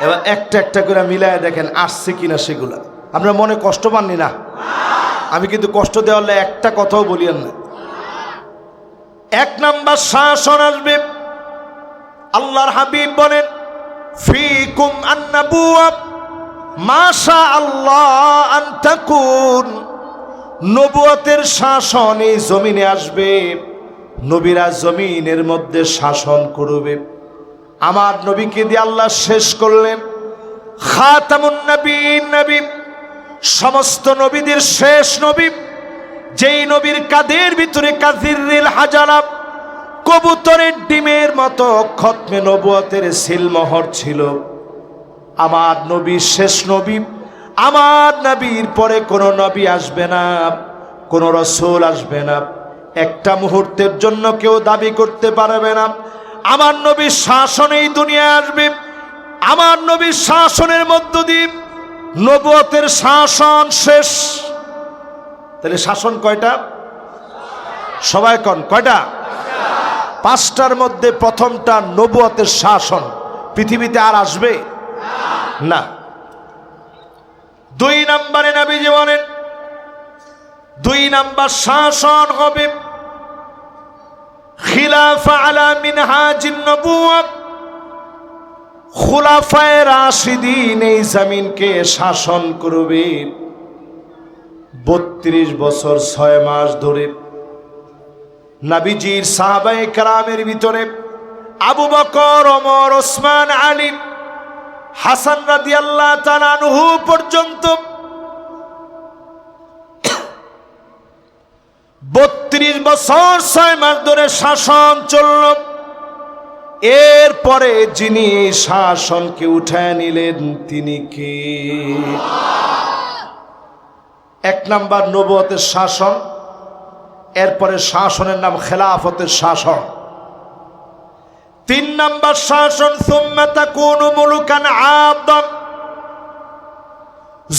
এবার একটা একটা করে মিলায় দেখেন আসছে কিনা সেগুলা। আপনার মনে কষ্ট পাননি না? আমি কিন্তু কষ্ট দেওয়ালে একটা কথাও বলিয়েন না। 1 নাম্বার শাসন আসবে, আল্লাহর হাবিব বলেন ফিকুম আন-নাবুওয়া মাশা আল্লাহ আন তাকুন, নবুয়তের শাসন এই জমিনে আসবে, নবীরা জমিনের মধ্যে শাসন করবে। আমার নবীকে দিয়ে আল্লাহ শেষ করলেন খাতামুন নবীন, নবী সমস্ত নবীদের শেষ নবী, যেই নবীর কাদের ভিতরে কাযিররিল হাজারা, কবুতরের ডিমের মতো খতমে নবুয়তের সিলমোহর ছিল। আমার নবী শেষ নবী, আমার নবীর পরে কোনো নবী আসবে না, কোনো রাসূল আসবে না, একটা মুহূর্তের জন্য কেউ দাবি করতে পারবে না আমার নবীর শাসন এই দুনিয়ায় আসবে। আমার নবীর শাসনের মধ্য দিয়ে নবুয়তের শাসন শেষ। তাহলে শাসন কয়টা? সবাই কন কয়টা? 5টার মধ্যে প্রথমটা নবুয়তের শাসন, পৃথিবীতে আর আসবে না। 2 নম্বরে নবীজি বলেন 2 নাম্বার শাসন হবে খিলাফা আলা মিনহাজিন নবুওয়া, খুলাফায়ে রাশিদিন এই জমিনকে শাসন করবে 32 বছর 6 মাস ধরে। নবীজির সাহাবায়ে কেরামের ভিতরে আবু বকর, ওমর, ওসমান, আলী, হাসান রাদিয়াল্লাহু তাআলা আনহু পর্যন্ত 32 বছর 6 মাস ধরে শাসন চলল। এরপরে যিনি শাসনকে উঠায় নিলেন তিনি কে? 1 নাম্বার নবুয়তের শাসন, এরপরে শাসনের নাম খেলাফতের শাসন। 3 নাম্বার শাসন সুম্মা তাকুনু মুলুকান আবদা,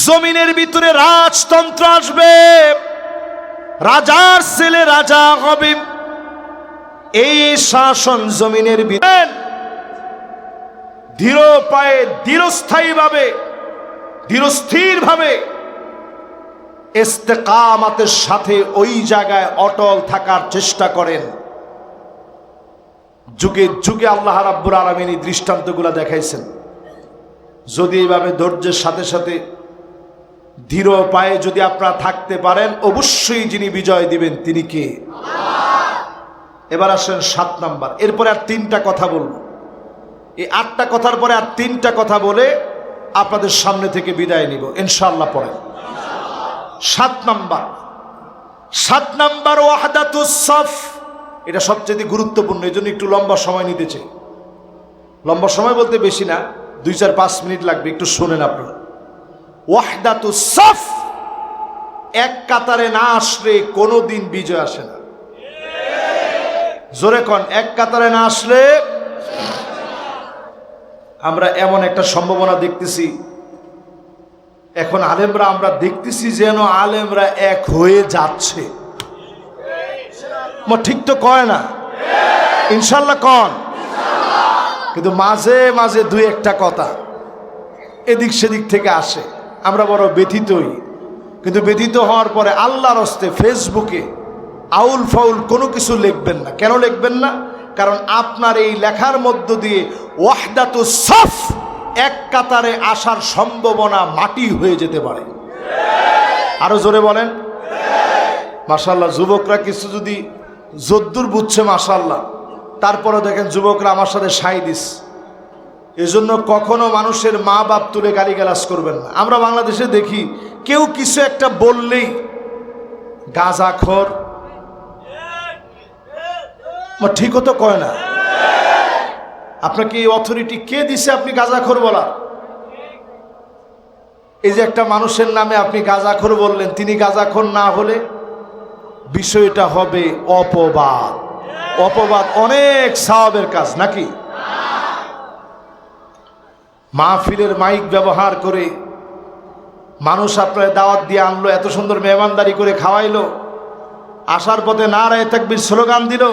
জমিনের ভিতরে রাজতন্ত্র আসবে, রাজার ছেলে রাজা হবে। এই শাসন জমিনের ভিতরে ধীর পায়ে দৃঢ়স্থায়ীভাবে দৃঢ়স্থিরভাবে ইস্তেকামাতের সাথে ওই জায়গায় অটল থাকার চেষ্টা করেন। যুগে যুগে আল্লাহ রাব্বুল আলামিন এই দৃষ্টান্তগুলো দেখাইছেন। যদি এইভাবে ধৈর্যের সাথে সাথে দৃঢ় পায়ে যদি আপনারা থাকতে পারেন, অবশ্যই যিনি বিজয় দিবেন তিনি কে? এবার আসেন 7 নাম্বার। এরপরে আর 3টা কথা বলবো। এই 8টা কথার পরে আর 3টা কথা বলে আপনাদের সামনে থেকে বিদায় নিব ইনশাআল্লাহ। পরে 7 নাম্বার ওয়াহদাতুস সাফ, এটা সবচেয়ে গুরুত্বপূর্ণ, এই জন্য একটু লম্বা সময় নিতে চাই। লম্বা সময় বলতে বেশি না, 2-4-5 মিনিট লাগবে, একটু শোনেন আপনারা। ওয়াহদাতুস সাফ, এক কাতারে না আসলে কোনোদিন বিজয় আসে না। জোরে কোন, এক কাতারে না আসলে। আমরা এমন একটা সম্ভাবনা দেখতেছি এখন, আলেমরা আমরা দেখতেছি যেন আলেমরা এক হয়ে যাচ্ছে। ঠিক তো কয় না? ইনশাল্লাহ কন। কিন্তু মাঝে মাঝে দুই একটা কথা এদিক সেদিক থেকে আসে, আমরা বড় ব্যথিতই। কিন্তু ব্যথিত হওয়ার পরে আল্লাহর হস্তে ফেসবুকে আউল ফাউল কোনো কিছু লিখবেন না। কেন লিখবেন না? কারণ আপনার এই লেখার মধ্য দিয়ে ওয়াহদাতুস সাফ, এক কাতারে আসার সম্ভাবনা মাটি হয়ে যেতে পারে। আরো জোরে বলেন মাশাআল্লাহ। যুবকরা কিছু যদি যদ্দুর বুঝছে মাশাআল্লাহ, তারপরে দেখেন যুবকরা আমার সাথে সাই দিস। এজন্য কখনো মানুষের মা বাপ তুলে গালিগালাজ করবেন না। আমরা বাংলাদেশে দেখি কেউ কিছু একটা বললেই গাঁজাখোর, ঠিক তো কয় না? আপনাকে এই অথরিটি কে দিছে আপনি গাঁজাখোর বলা? এই যে একটা মানুষের নামে আপনি গাঁজাখোর বললেন, তিনি গাঁজাখোর না হলে বিষয়টা হবে অপবাদ। অপবাদ অনেক সওয়াবের কাজ নাকি? মাহফিলের মাইক ব্যবহার করে মানুষ আপনার দাওয়াত দিয়ে আনলো, এত সুন্দর মেহমানদারি করে খাওয়াইলো, আসার পথে নারায়ে তাকবীর স্লোগান দিল,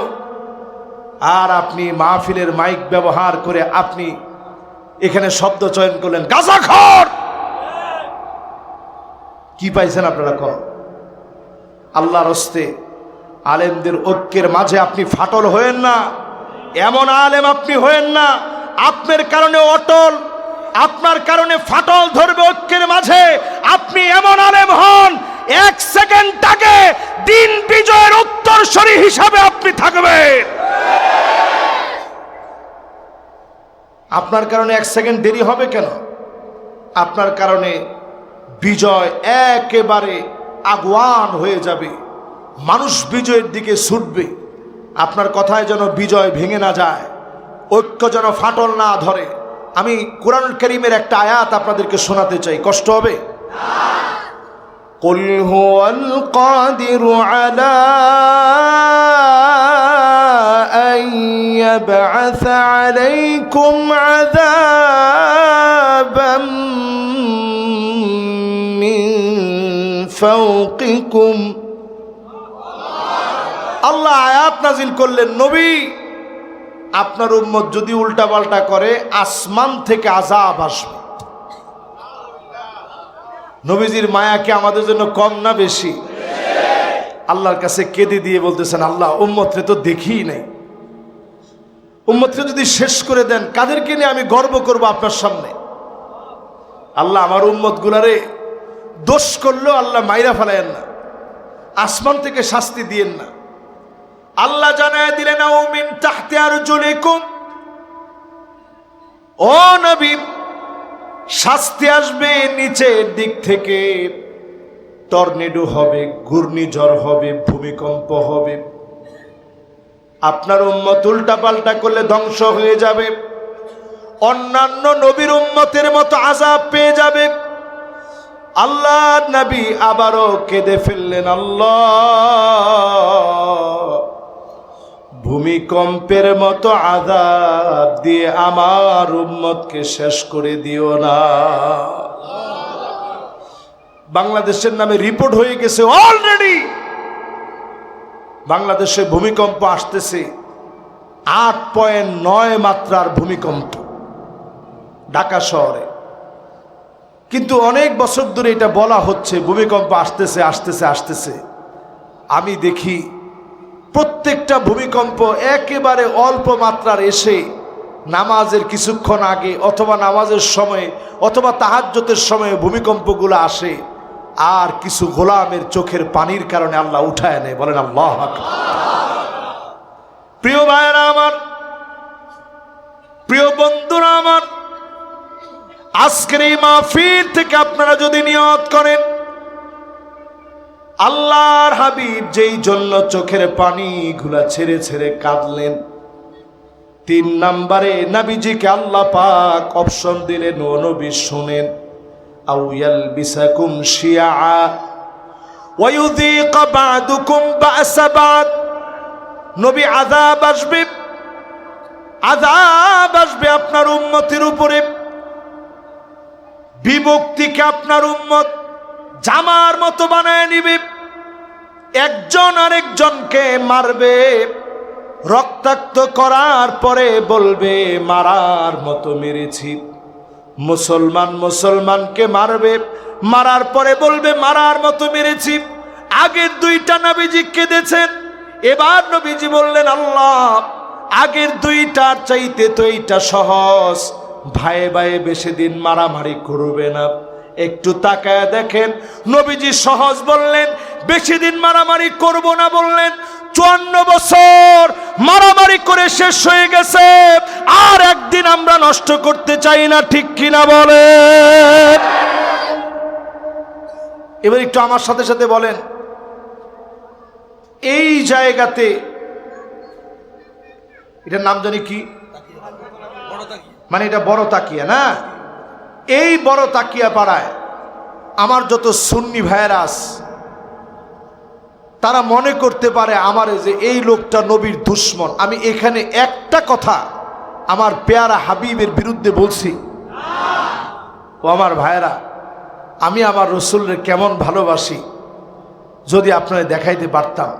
আর আপনি মাহফিলের মাইক ব্যবহার করে আপনি এখানে শব্দ চয়ন করলেন গাঁজাখোর। কি পাইছেন আপনারা? কর আল্লাহর হস্তে আলেমদের ঐক্যের মাঝে আপনি ফাটল হয়েন না। এমন আলেম আপনি হয়েন না আপনার কারণে অটল, আপনার কারণে ফাটল ধরবে ঐক্যের মাঝে। আপনি এমন আলেম হন, এক সেকেন্ড আগে দিন বিজয়ের উত্তরসূরি হিসাবে আপনি থাকবেন। আপনার কারণে এক সেকেন্ড দেরি হবে কেন? আপনার কারণে বিজয় একেবারে আগুয়ান হয়ে যাবে, মানুষ বিজয়ের দিকে ছুটবে। আপনার কথায় যেন বিজয় ভেঙে না যায়, ঐক্য যেন ফাটল না ধরে। আমি কোরআনুল কারীমের একটা আয়াত আপনাদেরকে শোনাতে চাই, কষ্ট হবে? কুল হুয়াল কাদিরু আলা আন ইয়াবআসা আলাইকুম আযাবাম মিন ফাওকিকুম। আল্লাহ আয়াত নাজিল করলেন, নবী আপনার উম্মত যদি উল্টাপাল্টা করে আসমান থেকে আযাব আসবে। নবীজির মায়া কি আমাদের জন্য কম না বেশি? আল্লাহর কাছে কেঁদে দিয়ে বলতেছেন, আল্লাহ উম্মতরে তো দেখিই নাই, উম্মতরে যদি শেষ করে দেন কাদেরকে নিয়ে আমি গর্ব করব আপনার সামনে? আল্লাহ আমার উম্মত গুলারে দোষ করলেও আল্লাহ মাইরা ফেলায়েন না, আসমান থেকে শাস্তি দিয়েন না। আল্লাহ জানায় দিলেন আও মিন তাহতি আরজুলিকুম, ও নবী শাস্তি আসবে নিচের দিক থেকে, টর্নেডো হবে, ঘূর্ণিঝড় হবে, ভূমিকম্প হবে। আপনার উম্মত উল্টাপাল্টা করলে ধ্বংস হয়ে যাবে, অন্যান্য নবীর উম্মতের মতো আযাব পেয়ে যাবে। আল্লাহ নবী আবারও কেঁদে ফেললেন, আল্লাহ ভূমিকম্পের মতো আযাব দিয়ে আমার উম্মতকে শেষ করে দিও না। বাংলাদেশের নামে রিপোর্ট হয়ে গেছে অলরেডি, বাংলাদেশে ভূমিকম্প আসতেছে 8.9 মাত্রার ভূমিকম্প ঢাকা শহরে। কিন্তু অনেক বছর ধরে এটা বলা হচ্ছে ভূমিকম্প আসতেছে আসতেছে আসতেছে। আমি দেখি প্রত্যেকটা ভূমিকম্প একেবারে অল্প মাত্রার এসে নামাজের কিছুক্ষণ আগে অথবা নামাজের সময় অথবা তাহাজ্জুদের সময়ে ভূমিকম্পগুলো আসে, আর কিছু গোলামের চোখের পানির কারণে আল্লাহ উঠায় নেয়। বলেন আল্লাহু আকবার। প্রিয় ভাইয়েরা আমার, প্রিয় বন্ধুরা আমার, আজকের এই মাহফিল থেকে আপনারা যদি নিয়ত করেন আল্লাহর হাবিব যেই জন্য চোখের পানিগুলা ছেড়ে ছেড়ে কাঁদলেন, 3 নম্বরে নবীজিকে আল্লাহ পাক অপশন দিলেন, ও নবী শুনেন, আও ইয়ালবিসাকুম শিয়া ওয়া ইউযীকা বা'দুকুম বা'সা বা'দ। নবী আযাব আসবে, আযাব আসবে আপনার উম্মতের উপরে। বিভক্তিকে আপনার উম্মত জামার মতো বানায় নিবে, একজন আরেকজনকে মারবে, রক্তাক্ত করার পরে বলবে মারার মতো মেরেছি। মুসলমান মুসলমানকে মারবে, মারার পরে বলবে মারার মতো মেরেছি। আগের দুইটা নবীজি কেঁদেছেন, এবার নবীজি বললেন আল্লাহ আগের দুইটার চাইতে তো এইটা সহজ, ভাইয়ে ভাইয়ে বেশি দিন মারামারি করবে না। একটু তাকায় দেখেন, নবীজি সহজ বললেন, বেশি দিন মারামারি করব না বললেন। 54 বছর মারামারি করে শেষ হয়ে গেছে, আর একদিন আমরা নষ্ট করতে চাই না, ঠিক কিনা বলেন? এবার একটু আমার সাথে সাথে বলেন, এই জায়গাতে এটার নাম জানি কি, মানে এটা বড় তাকিয়া না? এই বড় তাকিয়া পাড়ায় আমার যত সুন্নি ভাইয়েরা আছে, তারা মনে করতে পারে আমারে যে এই লোকটা নবীর দুশ্মন। আমি এখানে একটা কথা আমার পেয়ারা হাবিবের বিরুদ্ধে বলছি? ও আমার ভাইয়েরা, আমি আমার রসুলের কেমন ভালোবাসি যদি আপনারা দেখাইতে পারতাম।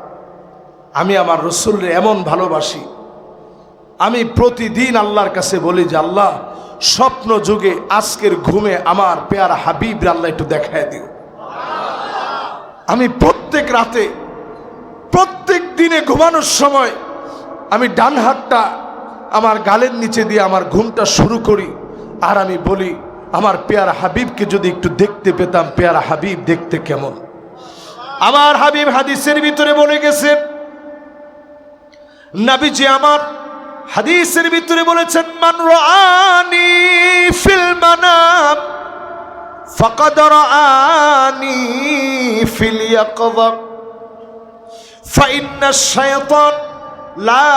আমি আমার রসুলের এমন ভালোবাসি, আমি প্রতিদিন আল্লাহর কাছে বলি যে আল্লাহ স্বপ্ন যুগে আজকের ঘুমে আমার পেয়ারা হাবিব আল্লাহ একটু দেখায় দিও। আমি প্রত্যেক রাতে, প্রত্যেক দিনে ঘুমানোর সময় আমি ডান হাতটা আমার গালের নিচে দিয়ে আমার ঘুমটা শুরু করি, আর আমি বলি আমার পেয়ারা হাবিবকে যদি একটু দেখতে পেতাম, পেয়ারা হাবিব দেখতে কেমন। আমার হাবিব হাদিসের ভিতরে বলে গেছে, নবীজি আমার হাদিসের ভিতরে বলেছেন, মান রাআনি ফিল মানাম ফাকাদ রাআনি ফিল ইয়াকযা فإن الشيطان لا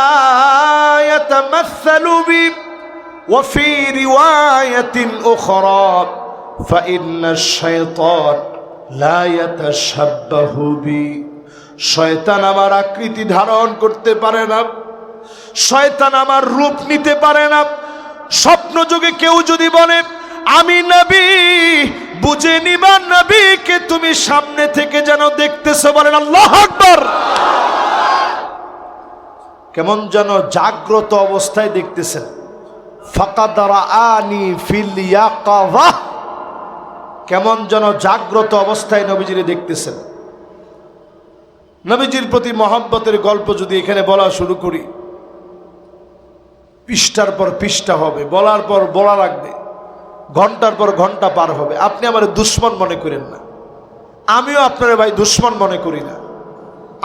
يتمثل بي وفي رواية أخرى فإن الشيطان لا يتشبه بي। শয়তান আমার আকৃতি ধারণ করতে পারে না, শয়তান আমার রূপ নিতে পারে না। স্বপ্ন যুগে কেউ যদি বলে আমি নবী, বুঝে নিবা নবীকে তুমি সামনে থেকে যেন দেখতেছো, বলেন আল্লাহু আকবার। কেমন যেন জাগ্রত অবস্থায় দেখতেছেন। ফাকাদ রাআনি ফিল ইয়াকাযা, কেমন যেন জাগ্রত অবস্থায় নবীজিরে দেখতেছেন। নবীজির প্রতি মহব্বতের গল্প যদি এখানে বলা শুরু করি, পৃষ্ঠার পর পৃষ্ঠা হবে, বলার পর বলা লাগবে, ঘন্টার পর ঘন্টা পার হবে। আপনি আমার দুশ্মন মনে করেন না, আমিও আপনার ভাই দুশ্মন মনে করি না।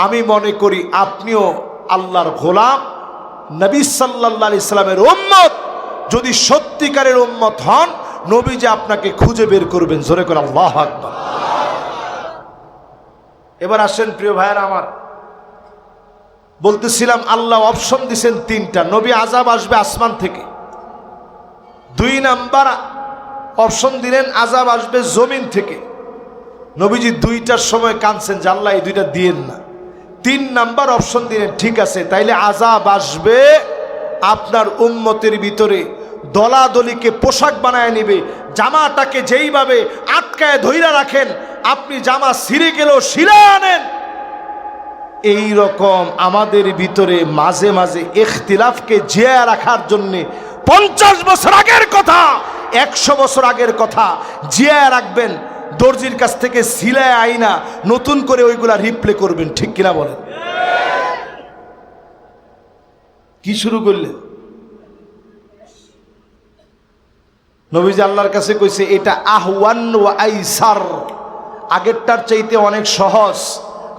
আমি মনে করি আপনিও আল্লাহর গোলাম, নবী সাল্লাল্লাহু আলাইহি সাল্লামের উম্মত। যদি সত্যিকারের উম্মত হন, নবী যে আপনাকে খুঁজে বের করবেন। জোরে করে আল্লাহু আকবার। এবার আসেন প্রিয় ভাইয়েরা আমার, বলতেছিলাম আল্লাহ অপশন দিয়েছেন তিনটা। নবী আযাব আসবে আসমান থেকে। 2 নাম্বার অপশন দিলেন আযাব আসবে জমিন থেকে। নবীজি 2টার সময় কাঁদছেন যে আল্লাহ এই 2টা দিয়েন না। 3 নাম্বার অপশন দিলেন ঠিক আছে, তাইলে আযাব আসবে আপনার উম্মতের ভিতরে দলাদলিকে পোশাক বানায় নেবে। জামাটাকে যেইভাবে আটকায় ধইরা রাখেন, আপনি জামা ছিঁড়ে গেলেও শিরা আনেন, এই রকম আমাদের ভিতরে মাঝে মাঝে ইখতিলাফকে জিয়া রাখার জন্যে 50 বছর আগের কথা, 100 বছর আগের কথা জিয়া রাখবেন। দর্জির কাছ থেকে সিলায় আইনা নতুন করে ওইগুলা রিপ্লে করবেন, ঠিক কিনা বলেন? কি শুরু করলেন? নবীজি আল্লাহর কাছে কইছে এটা আহওয়ান ওয়া আইসার, আগেরটার চাইতে অনেক সহজ।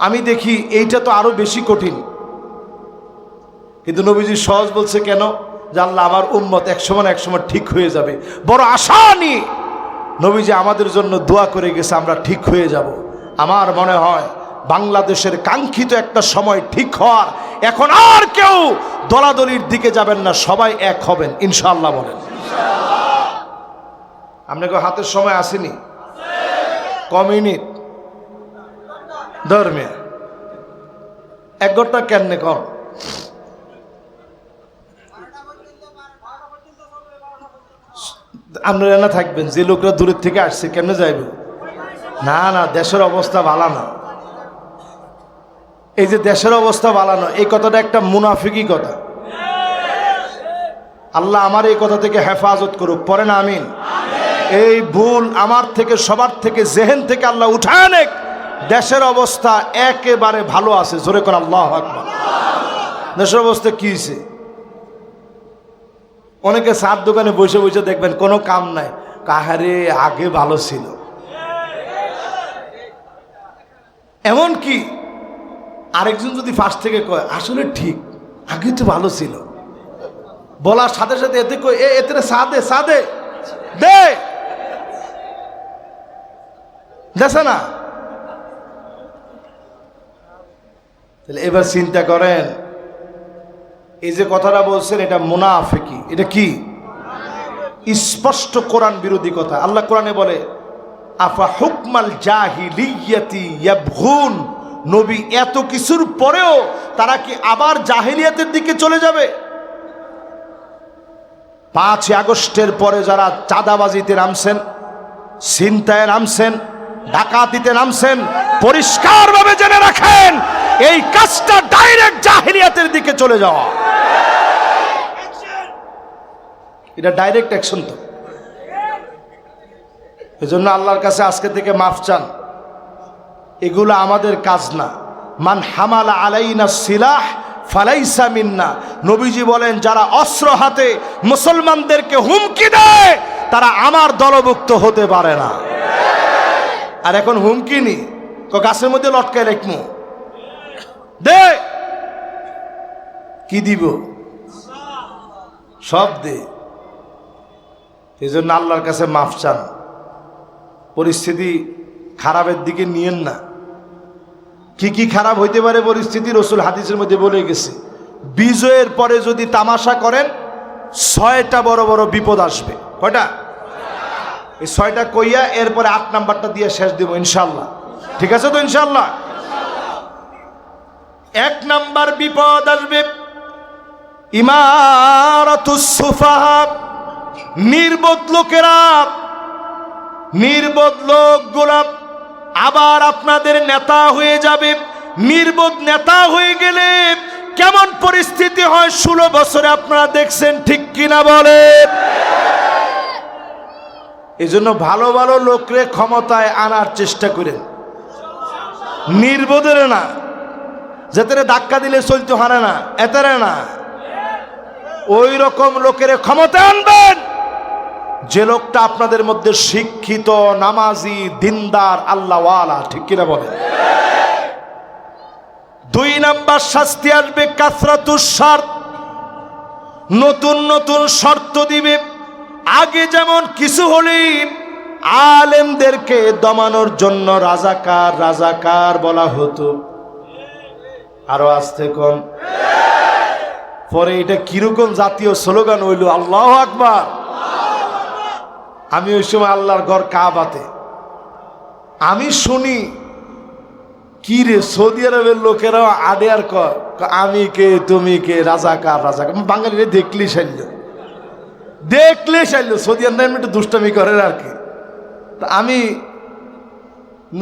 আমি দেখি এইটা তো আরো বেশি কঠিন, কিন্তু নবীজি সহজ বলছে কেন? যে আল্লাহ আমার উম্মত একসময় ঠিক হয়ে যাবে। বড় আশা নিয়ে নবীজি আমাদের জন্য দোয়া করে গেছে, আমরা ঠিক হয়ে যাব। আমার মনে হয় বাংলাদেশের কাঙ্ক্ষিত একটা সময় ঠিক হওয়ার, এখন আর কেউ দলাদলির দিকে যাবেন না, সবাই এক হবেন ইনশাআল্লাহ। বলেন আপনাকে হাতের সময় আসেনি? কমিউনিট ধর্মে 1 ঘন্টা কেন কম? আপনারা না থাকবেন, যে লোকরা দূরের থেকে আসছে কেমনে যাইবে? না না, দেশের অবস্থা ভালো না। এই যে দেশের অবস্থা বালানো, এই কথাটা একটা মুনাফিকি কথা। আল্লাহ আমার এই কথা থেকে হেফাজত করুক, পড়েন আমিন। এই ভুল আমার থেকে, সবার থেকে, জেহেন থেকে আল্লাহ উঠায় নেক। দেশের অবস্থা একেবারে ভালো আছে, জোরে করে আল্লাহু আকবার। দেশের অবস্থা কি হয়েছে? অনেকে চার দোকানে বসে বসে দেখবেন কোনো কাম নাই, কাহারে আগে ভালো ছিল। এমন কি আরেকজন যদি ফার্স্ট থেকে কয় আসলে ঠিক, আগে তো ভালো ছিল, বলার সাথে সাথে এতে কই এতে সাদে সাদে দে দেশে না। তাহলে এবার চিন্তা করেন, এই যে কথাটা বলছেন এটা মুনাফিকি, এটা কি? স্পষ্ট কোরআন বিরোধী কথা। আল্লাহ কোরআনে বলে আফা হুকমাল জাহিলিয়াতি ইয়াবগুন, নবী এত কিছুর পরেও তারা কি আবার জাহিলিয়াতের দিকে চলে যাবে? 5 আগস্টের পরে যারা চাঁদাবাজিতে নামছেন, ছিনতাইয়ে নামছেন, ডাকাতিতে নামছেন, পরিষ্কারভাবে জেনে রাখেন এই কাজটা ডাইরেক্ট জাহিলিয়াতের দিকে চলে যাওয়া। এটা ডাইরেক্ট অ্যাকশন। তো এজন্য আল্লাহর কাছে আজকে থেকে মাফ চান, এগুলো আমাদের কাজ না। মান হামালা আলাইনা সিলাহ ফালাইসা মিন্না, নবীজি বলেন যারা অস্ত্র হাতে মুসলমানদেরকে হুমকি দেয় তারা আমার দলভুক্ত হতে পারে না। আর এখন হুমকি নি গাছের মধ্যে লটকায় রাখমু, দে কি দিব, সব দে। এই জন্য আল্লাহর কাছে মাফ চান, পরিস্থিতি খারাপের দিকে নিয়েন না। কি কি খারাপ হইতে পারে পরিস্থিতি, রসুল হাদিসের মধ্যে বলে গেছে, বিজয়ের পরে যদি তামাশা করেন 6টা বড় বড় বিপদ আসবে। কয়টা? এই 6টা কইয়া এরপরে 8 নাম্বারটা দিয়ে শেষ দিব ইনশাল্লাহ। ঠিক আছে তো ইনশাল্লাহ? 1 নাম্বার বিপদ আসবে ইমারাতুস সুফাহা, নির্বোধ লোকেরা, নির্বোধ লোকগুলা আবার আপনাদের নেতা হয়ে যাবে। নির্বোধ নেতা হয়ে গেলে কেমন পরিস্থিতি হয় 16 বছরে আপনারা দেখছেন, ঠিক কিনা বলেন? এই জন্য ভালো ভালো লোকরে ক্ষমতায় আনার চেষ্টা করেন, নির্বোধের না, যাতে ধাক্কা দিলে চলতে হারে না, এতেরে না। ওই রকম লোকের ক্ষমতায় আনবেন যে লোকটা আপনাদের মধ্যে শিক্ষিত, নামাজি, দিনদার, আল্লাহওয়ালা, ঠিক কিনা বলেন? 2 নাম্বার শাস্তি আসবে কাসরাতুস শর্ত, নতুন নতুন শর্ত দিবে। আগে যেমন কিছু হলেই আলেমদেরকে দমানোর জন্য রাজাকার রাজাকার বলা হতো, আরো আসতে কম। পরে এটা কিরকম জাতীয় স্লোগান হইল, আল্লাহু আকবার। আমি ওই সময় আল্লাহর ঘর কাবাতে আমি শুনি, কি রে সৌদি আরবের লোকেরাও আডে আর কর আমি কে তুমি কে, রাজাকার রাজাকার। বাঙালিরা দেখলেই সাইল, দেখলেই সাইল। সৌদি আরব একটু দুষ্টামি করে আর কি। তা আমি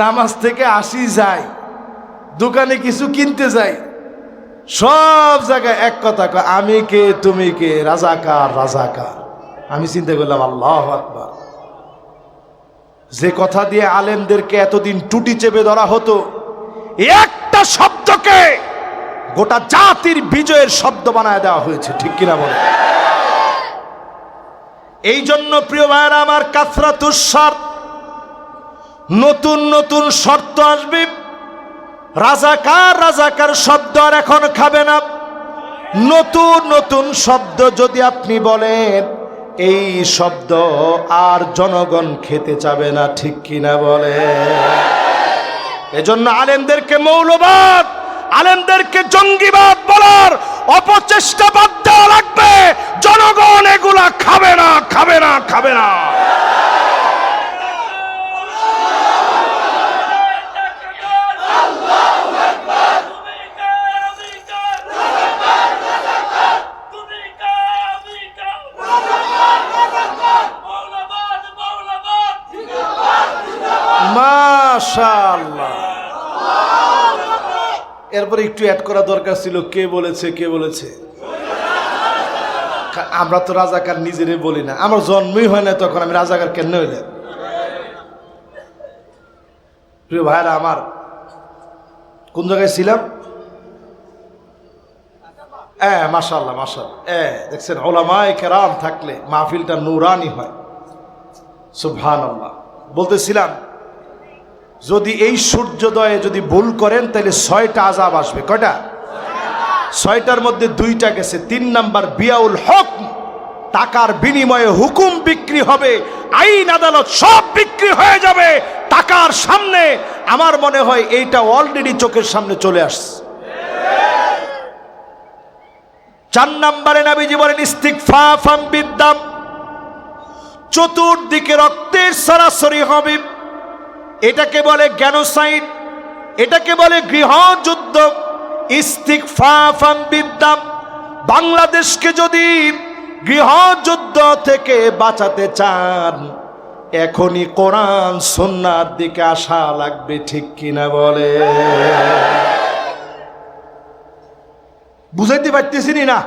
নামাজ থেকে আসি, যাই দোকানে কিছু কিনতে যাই, সব জায়গায় এক কথা কয়, আমি কে তুমি কে, রাজাকার রাজাকার। আমি চিন্তা করলাম আল্লাহু আকবার, যে কথা দিয়ে আলেমদেরকে এতদিন টুটি চেপে ধরা হতো, একটা শব্দকে গোটা জাতির বিজয়ের শব্দ বানায় দেওয়া হয়েছে, ঠিক কিনা বলে? এই জন্য প্রিয় ভাইরা আমার, কাসরাতুস শর্ত, নতুন নতুন শর্ত আসবে। রাজাকার রাজাকার শব্দ আর এখন খাবে না। নতুন নতুন শব্দ যদি আপনি বলেন, এই শব্দ আর জনগণ খেতে চাবে না, ঠিক কিনা বলে? এজন্য আলেমদেরকে মৌলবাদ, আলেমদেরকে জঙ্গিবাদ বলার অপচেষ্টা বাদ দেওয়া লাগবে। জনগণ এগুলা খাবে না, খাবে না, খাবে না। মাশাআল্লাহ, এরপরে একটু অ্যাড করা দরকার ছিল, কে বলেছে কে বলেছে। আমরা তো রাজাকার নিজেরে বলি না, আমার জন্মই হয় না তখন আমি রাজাকার কেন হইলাম? প্রিয় ভাইরা আমার, কোন জায়গায় ছিলাম? মাশাআল্লাহ মাশাআল্লাহ, দেখছেন উলামায়ে কেরাম থাকলে মাহফিলটা নূরানি হয়। সুবহানাল্লাহ। বলতেছিলাম, যদি এই সূর্যোদয়ে যদি ভুল করেন তাহলে 6টা আযাব আসবে। কয়টা? 6টার মধ্যে 2টা গেছে। 3 নাম্বার বিয়াউল হুকম, টাকার বিনিময়ে হুকুম বিক্রি হবে, আইন আদালত সব বিক্রি হয়ে যাবে টাকার সামনে। আমার মনে হয় এইটা অলরেডি চোখের সামনে চলে আসছে। 4 নম্বরে নবীজি বলেন ইস্তিগফাফাম বিদ্দাম, চতুর্দিকে রক্তের সরাসরি হবে। এটাকে বলে গ্যানোসাইড, এটাকে বলে গৃহযুদ্ধ। ইস্তিগফাফাম বিদ্দাম, বাংলাদেশকে যদি গৃহযুদ্ধ থেকে বাঁচাতে চান এখনই কোরআন সুন্নাহর দিকে আসা লাগবে, ঠিক কিনা বলে? বুঝাইতে পারতেছি না?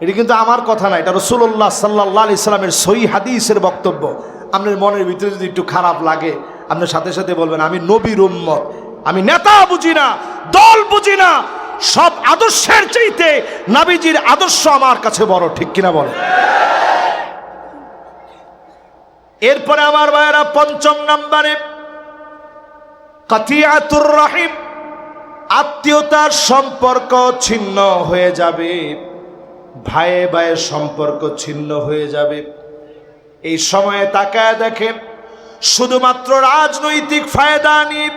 এটা কিন্তু আমার কথা না, এটা রাসূলুল্লাহ সাল্লাল্লাহু আলাইহি সাল্লামের সহিহ হাদিসের বক্তব্য। আপনার মনের ভিতরে যদি একটু খারাপ লাগে, আপনার সাথে সাথে বলবেন আমি নবীর উম্মত, আমি নেতা বুঝি না, দল বুঝি না, সব আদর্শের চাইতে নবীজির আদর্শ আমার কাছে বড়, ঠিক কিনা বলে? এরপরে আমার ভাইয়েরা 5 নম্বরে কাতিয়াতুর রাহিম, আত্মীয়তার সম্পর্ক ছিন্ন হয়ে যাবে, ভাইয়ে ভাইয়ের সম্পর্ক ছিন্ন হয়ে যাবে। এই সময়ে তাকায় দেখেন, শুধুমাত্র রাজনৈতিক ফায়দা নিয়ে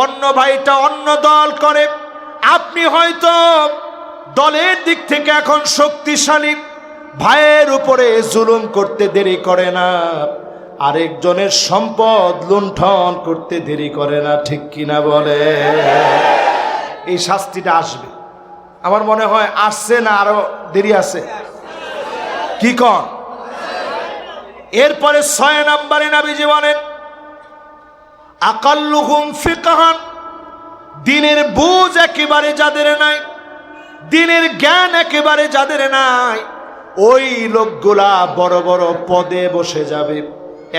অন্য ভাইটা অন্য দল করে। আপনি হয়তো দলের দিক থেকে এখন শক্তিশালী, ভাইয়ের উপরে জুলুম করতে দেরি করে না, আরেকজনের সম্পদ লুণ্ঠন করতে দেরি করে না, ঠিক কিনা বলে? এই শাস্তিটা আসবে, আমার মনে হয় আসছে না আরো দেরি আছে, কি কন? এরপরে 6 নম্বরে নবীজি বলেন আকাল্লুহুম ফিকহান, দিনের বুঝ একেবারে যাদের নাই, দিনের জ্ঞান একেবারে যাদের নাই, ওই লোকগুলা বড় বড় পদে বসে যাবে।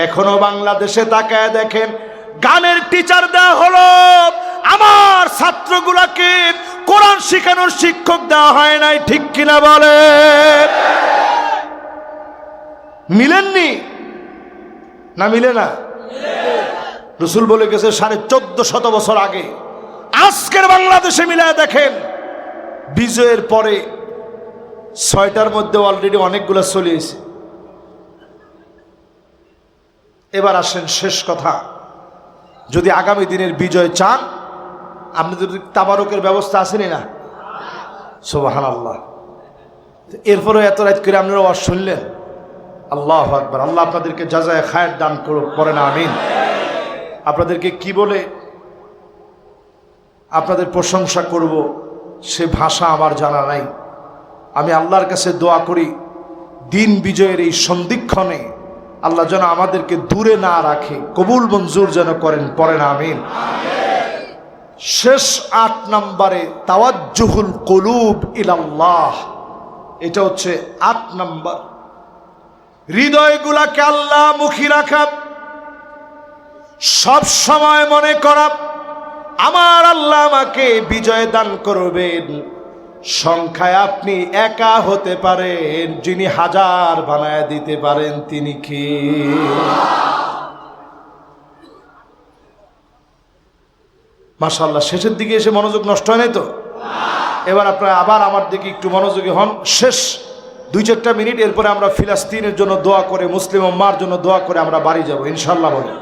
এখনো বাংলাদেশে তাকায় দেখেন, গানের টিচার দেওয়া হলো, আমার ছাত্রগুলাকে কোরআন শেখানোর শিক্ষক দেওয়া হয় নাই, ঠিক কিনা বলে? মিলেননি না? মিলে না? রাসূল বলে গেছে 1450 বছর আগে। আজকের বাংলাদেশে মিলায় দেখেন, বিজয়ের পরে 6টার মধ্যে অলরেডি অনেকগুলো চলে এসেছে। এবার আসেন শেষ কথা, যদি আগামী দিনের বিজয় চান, আপনাদের তাবারকের ব্যবস্থা আসেনি না? সুবহানাল্লাহ। এরপরে এত রাত করে আপনারা ওয়াজ শুনলেন, আল্লাহু আকবার। আল্লাহ আপনাদেরকে জাযায়ে খায়ের দান করুক, পড়েন আমিন। আপনাদেরকে কি বলে আপনাদের প্রশংসা করব সে ভাষা আমার জানা নাই। আমি আল্লাহর কাছে দোয়া করি, দিন বিজয়ের এই সন্ধিক্ষণে আল্লাহ যেন আমাদেরকে দূরে না রাখে, কবুল মঞ্জুর যেন করেন, পড়েন আমিন। শেষ 8 নম্বরে তাওয়াজ্জুহুল কুলুব ইলাল্লাহ, এটা হচ্ছে 8 নম্বর। হৃদয়গুলাকে আল্লাহ মুখী রাখা, সব সময় মনে করা আমার আল্লাহ আমাকে বিজয় দান করবেন। সংখ্যায় আপনি একা হতে পারেন, যিনি 1000 বানায় দিতে পারেন তিনি কি? মাশাআল্লাহ। শেষের দিকে এসে মনোযোগ নষ্ট হয় নাই তো? এবার আপনারা আবার আমার দিকে একটু মনোযোগী হন। শেষ 2-4টা মিনিট, এরপরে আমরা ফিলিস্তিনের জন্য দোয়া করে, মুসলিম উম্মাহর জন্য দোয়া করে আমরা বাড়ি যাব ইনশাআল্লাহ। বলে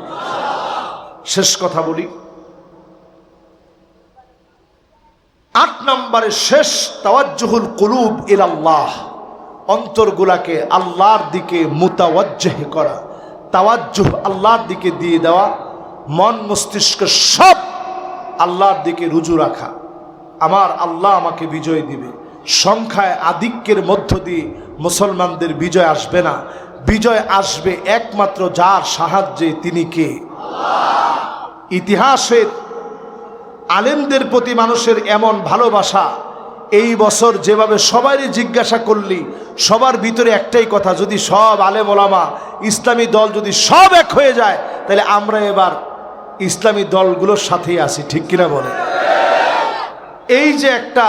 শেষ কথা বলি, 8 নম্বরে শেষ, তাওয়াজ্জুহুল কুলুব ইলাল্লাহ, অন্তরগুলাকে আল্লাহর দিকে মুতাওয়াজ্জিহ করা, তাওয়াজ্জুহ আল্লাহর দিকে দিয়ে দেওয়া, মন মস্তিষ্ক সব আল্লাহর দিকে রুজু রাখা। আমার আল্লাহ আমাকে বিজয় দিবে। সংখ্যায় আধিক্যের মধ্য দিয়ে মুসলমানদের বিজয় আসবে না, বিজয় আসবে একমাত্র যার সাহায্যে, তিনি কে? ইতিহাসের আলেমদের প্রতি মানুষের এমন ভালোবাসা, এই বছর যেভাবে সবারই জিজ্ঞাসা করলি, সবার ভিতরে একটাই কথা, যদি সব আলেম ওলামা ইসলামী দল যদি সব এক হয়ে যায়, তাহলে আমরা এবার ইসলামী দলগুলোর সাথেই আছি, ঠিক কিনা বলে? এই যে একটা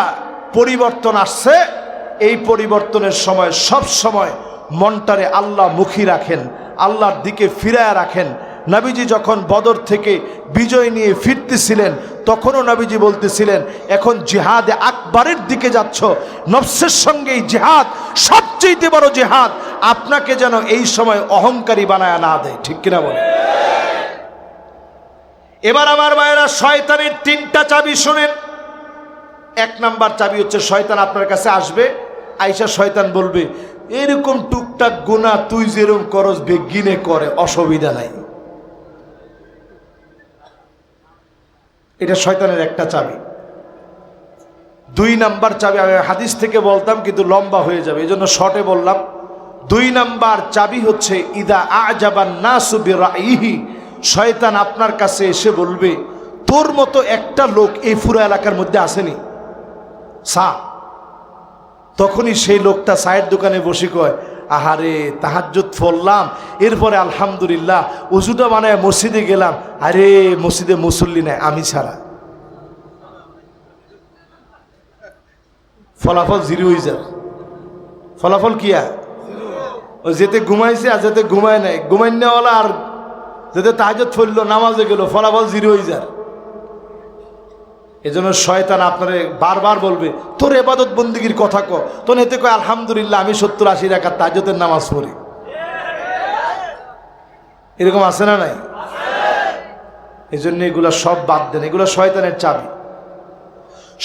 পরিবর্তন আসছে, এই পরিবর্তনের সময় সব সময় মনটারে আল্লাহ মুখী রাখেন, আল্লাহর দিকে ফিরায় রাখেন। নবীজি যখন বদর থেকে বিজয় নিয়ে ফিরতেছিলেন, তখনও নবীজি বলতেছিলেন, এখন জিহাদে আকবরের দিকে যাচ্ছ, নফসের সঙ্গে এই জিহাদ সবচেয়ে বড় জিহাদ, আপনাকে যেন এই সময় অহংকারী বানায় না দেয়, ঠিক কিনা বলে? এবার আমার ভাইয়েরা, শয়তানের 3টা চাবি শুনেন। 1 নাম্বার চাবি হচ্ছে, শয়তান আপনার কাছে আসবে, আইসা শয়তান বলবে, এরকম টুকটাক গুনাহ তুই যেরকম করস বেগিনে করে, অসুবিধা নাই। এটা শয়তানের একটা চাবি। 2 নাম্বার চাবি, আমি হাদিস থেকে বলতাম কিন্তু লম্বা হয়ে যাবে, এই জন্য শর্টে বললাম। 2 নাম্বার চাবি হচ্ছে, ইদা আজাবান নাসু বিরাইহি, শয়তান আপনার কাছে এসে বলবে, তোর মতো একটা লোক এই পুরো এলাকার মধ্যে আসেনি সা। তখনই সেই লোকটা চায়ের দোকানে বসে কয়, আহারে তাহাজ্জুদ পড়লাম, এরপরে আলহামদুলিল্লাহ উজুটা বানায় মসজিদে গেলাম, আরে মসজিদে মুসল্লি নাই আমি ছাড়া। ফলাফল 0 হয়ে যায়। ফলাফল কিয়া, ও যেতে ঘুমাইছে আর যেতে ঘুমায় নাই, ঘুমাই নেওয়ালা আর যেতে তাহাজ্জুদ পড়লো নামাজে গেল, ফলাফল 0 হয়ে যায়। এজন্য শয়তান আপনারে বারবার বলবে, তোর ইবাদত বন্দেগীর কথা ক, তোর এতে কয় আলহামদুলিল্লাহ আমি 70-80 রাকাত তাহাজ্জুদের নামাজ পড়ি। এরকম আছে না নাই? এজন্য এগুলা সব বাদ দেন, এগুলো শয়তানের চাবি।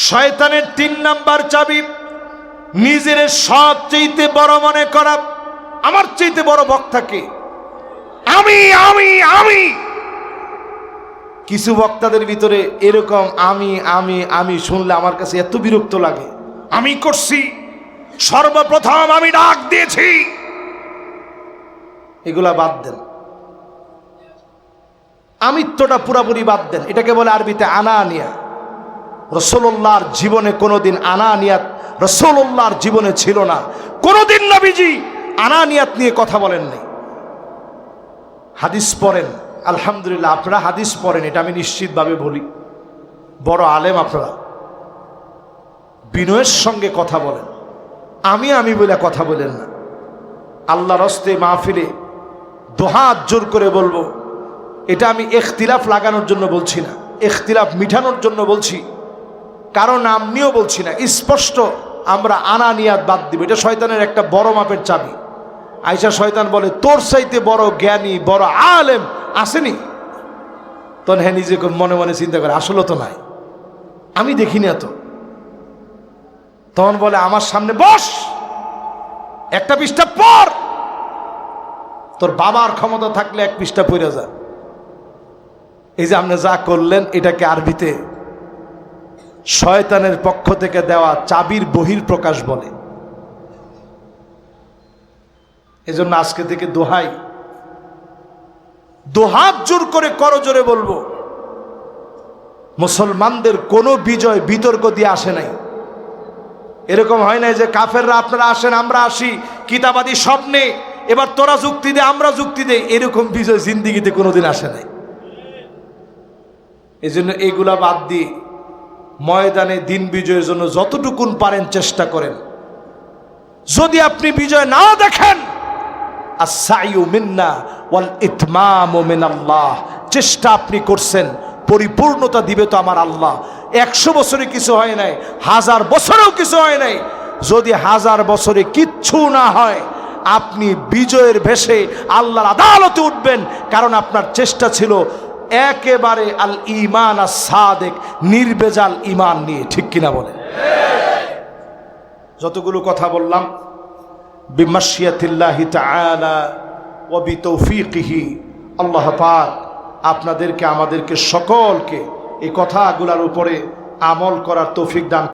শয়তানের 3 নাম্বার চাবি, নিজের সবচেয়ে বড় মনে করা। আমার চাইতে বড় বক্তাকে আমি আমি আমি। কিছু বক্তাদের ভিতরে এরকম আমি আমি আমি শুনলে আমার কাছে এত বিরক্ত লাগে। আমি করছি, সর্বপ্রথম আমি ডাক দিয়েছি, এগুলা বাদ দেন। আমিত্বটা পুরাপুরি বাদ দেন। এটাকে বলে আরবিতে আনানিয়া। রাসূলুল্লাহর জীবনে কোনোদিন আনানিয়াত রাসূলুল্লাহর জীবনে ছিল না। কোনোদিন নবীজি আনানিয়াত নিয়ে কথা বলেন নাই। হাদিস পড়েন, আলহামদুলিল্লাহ আপনারা হাদিস পড়েন, এটা আমি নিশ্চিতভাবে বলি, বড় আলেম আপনারা, বিনয়ের সঙ্গে কথা বলেন, আমি আমি বলে কথা বলেন না। আল্লাহর হস্তে মাহফিলে দুহাত জোর করে বলবো, এটা আমি ইখতিলাফ লাগানোর জন্য বলছি না, ইখতিলাফ মিটানোর জন্য বলছি, কারণ নাম নিয়েও বলছি না। স্পষ্ট আমরা আনানিয়াত বাদ দিব, এটা শয়তানের একটা বড় মাপের চাবি। আয়েশা শয়তান বলে, তোর চাইতে বড় জ্ঞানী বড় আলেম আসেনি? তখন হ্যাঁ নিজেকে মনে মনে চিন্তা করে, আসলে তো নাই, আমি দেখিনি এত। তখন বলে, আমার সামনে বস, একটা পৃষ্ঠা পড়, তোর বাবার ক্ষমতা থাকলে 1 পৃষ্ঠা পড়ে যা। এই যে আপনি যা করলেন, এটাকে আরবিতে শয়তানের পক্ষ থেকে দেওয়া চাবির বহির প্রকাশ বলে। এজন্য আজকে থেকে দোহাই, দুহাত জোর করে করজোরে বলবো, মুসলমানদের কোনো বিজয় বিতর্ক দিয়ে আসে নাই। এরকম হয় নাই যে কাফেররা আপনারা আসেন আমরা আসি, কিতাবাদি স্বপ্নে এবার তোরা যুক্তি দে আমরা যুক্তি দে, এরকম বিজয় জিন্দিগিতে কোনোদিন আসে নাই। এই জন্য এইগুলা বাদ দিয়ে ময়দানে দিন বিজয়ের জন্য যতটুকুন পারেন চেষ্টা করেন। যদি আপনি বিজয় না দেখেন, আস-সাইয়ু মিন্না ওয়াল ইতমামু মিনাল্লাহ, চেষ্টা আপনি করছেন, পরিপূর্ণতা দিবে তো আমার আল্লাহ। 100 বছরে কিছু হয় নাই, 1000 বছরেও কিছু হয় নাই। যদি 1000 বছরে কিচ্ছু না হয়, আপনি বিজয়ের ভেসে আল্লাহর আদালতে উঠবেন, কারণ আপনার চেষ্টা ছিল একেবারে আল ঈমান আস-সাদিক, নির্ভেজাল ঈমান নিয়ে, ঠিক কিনা বলে? যতগুলো কথা বললাম, বিমাশিয়াতিল্লাহি তাআলা ওয়া বিতৌফিকিহি, আল্লাহ পাক আপনাদেরকে আমাদেরকে সকলকে এই কথাগুলোর উপরে আমল করার তৌফিক দান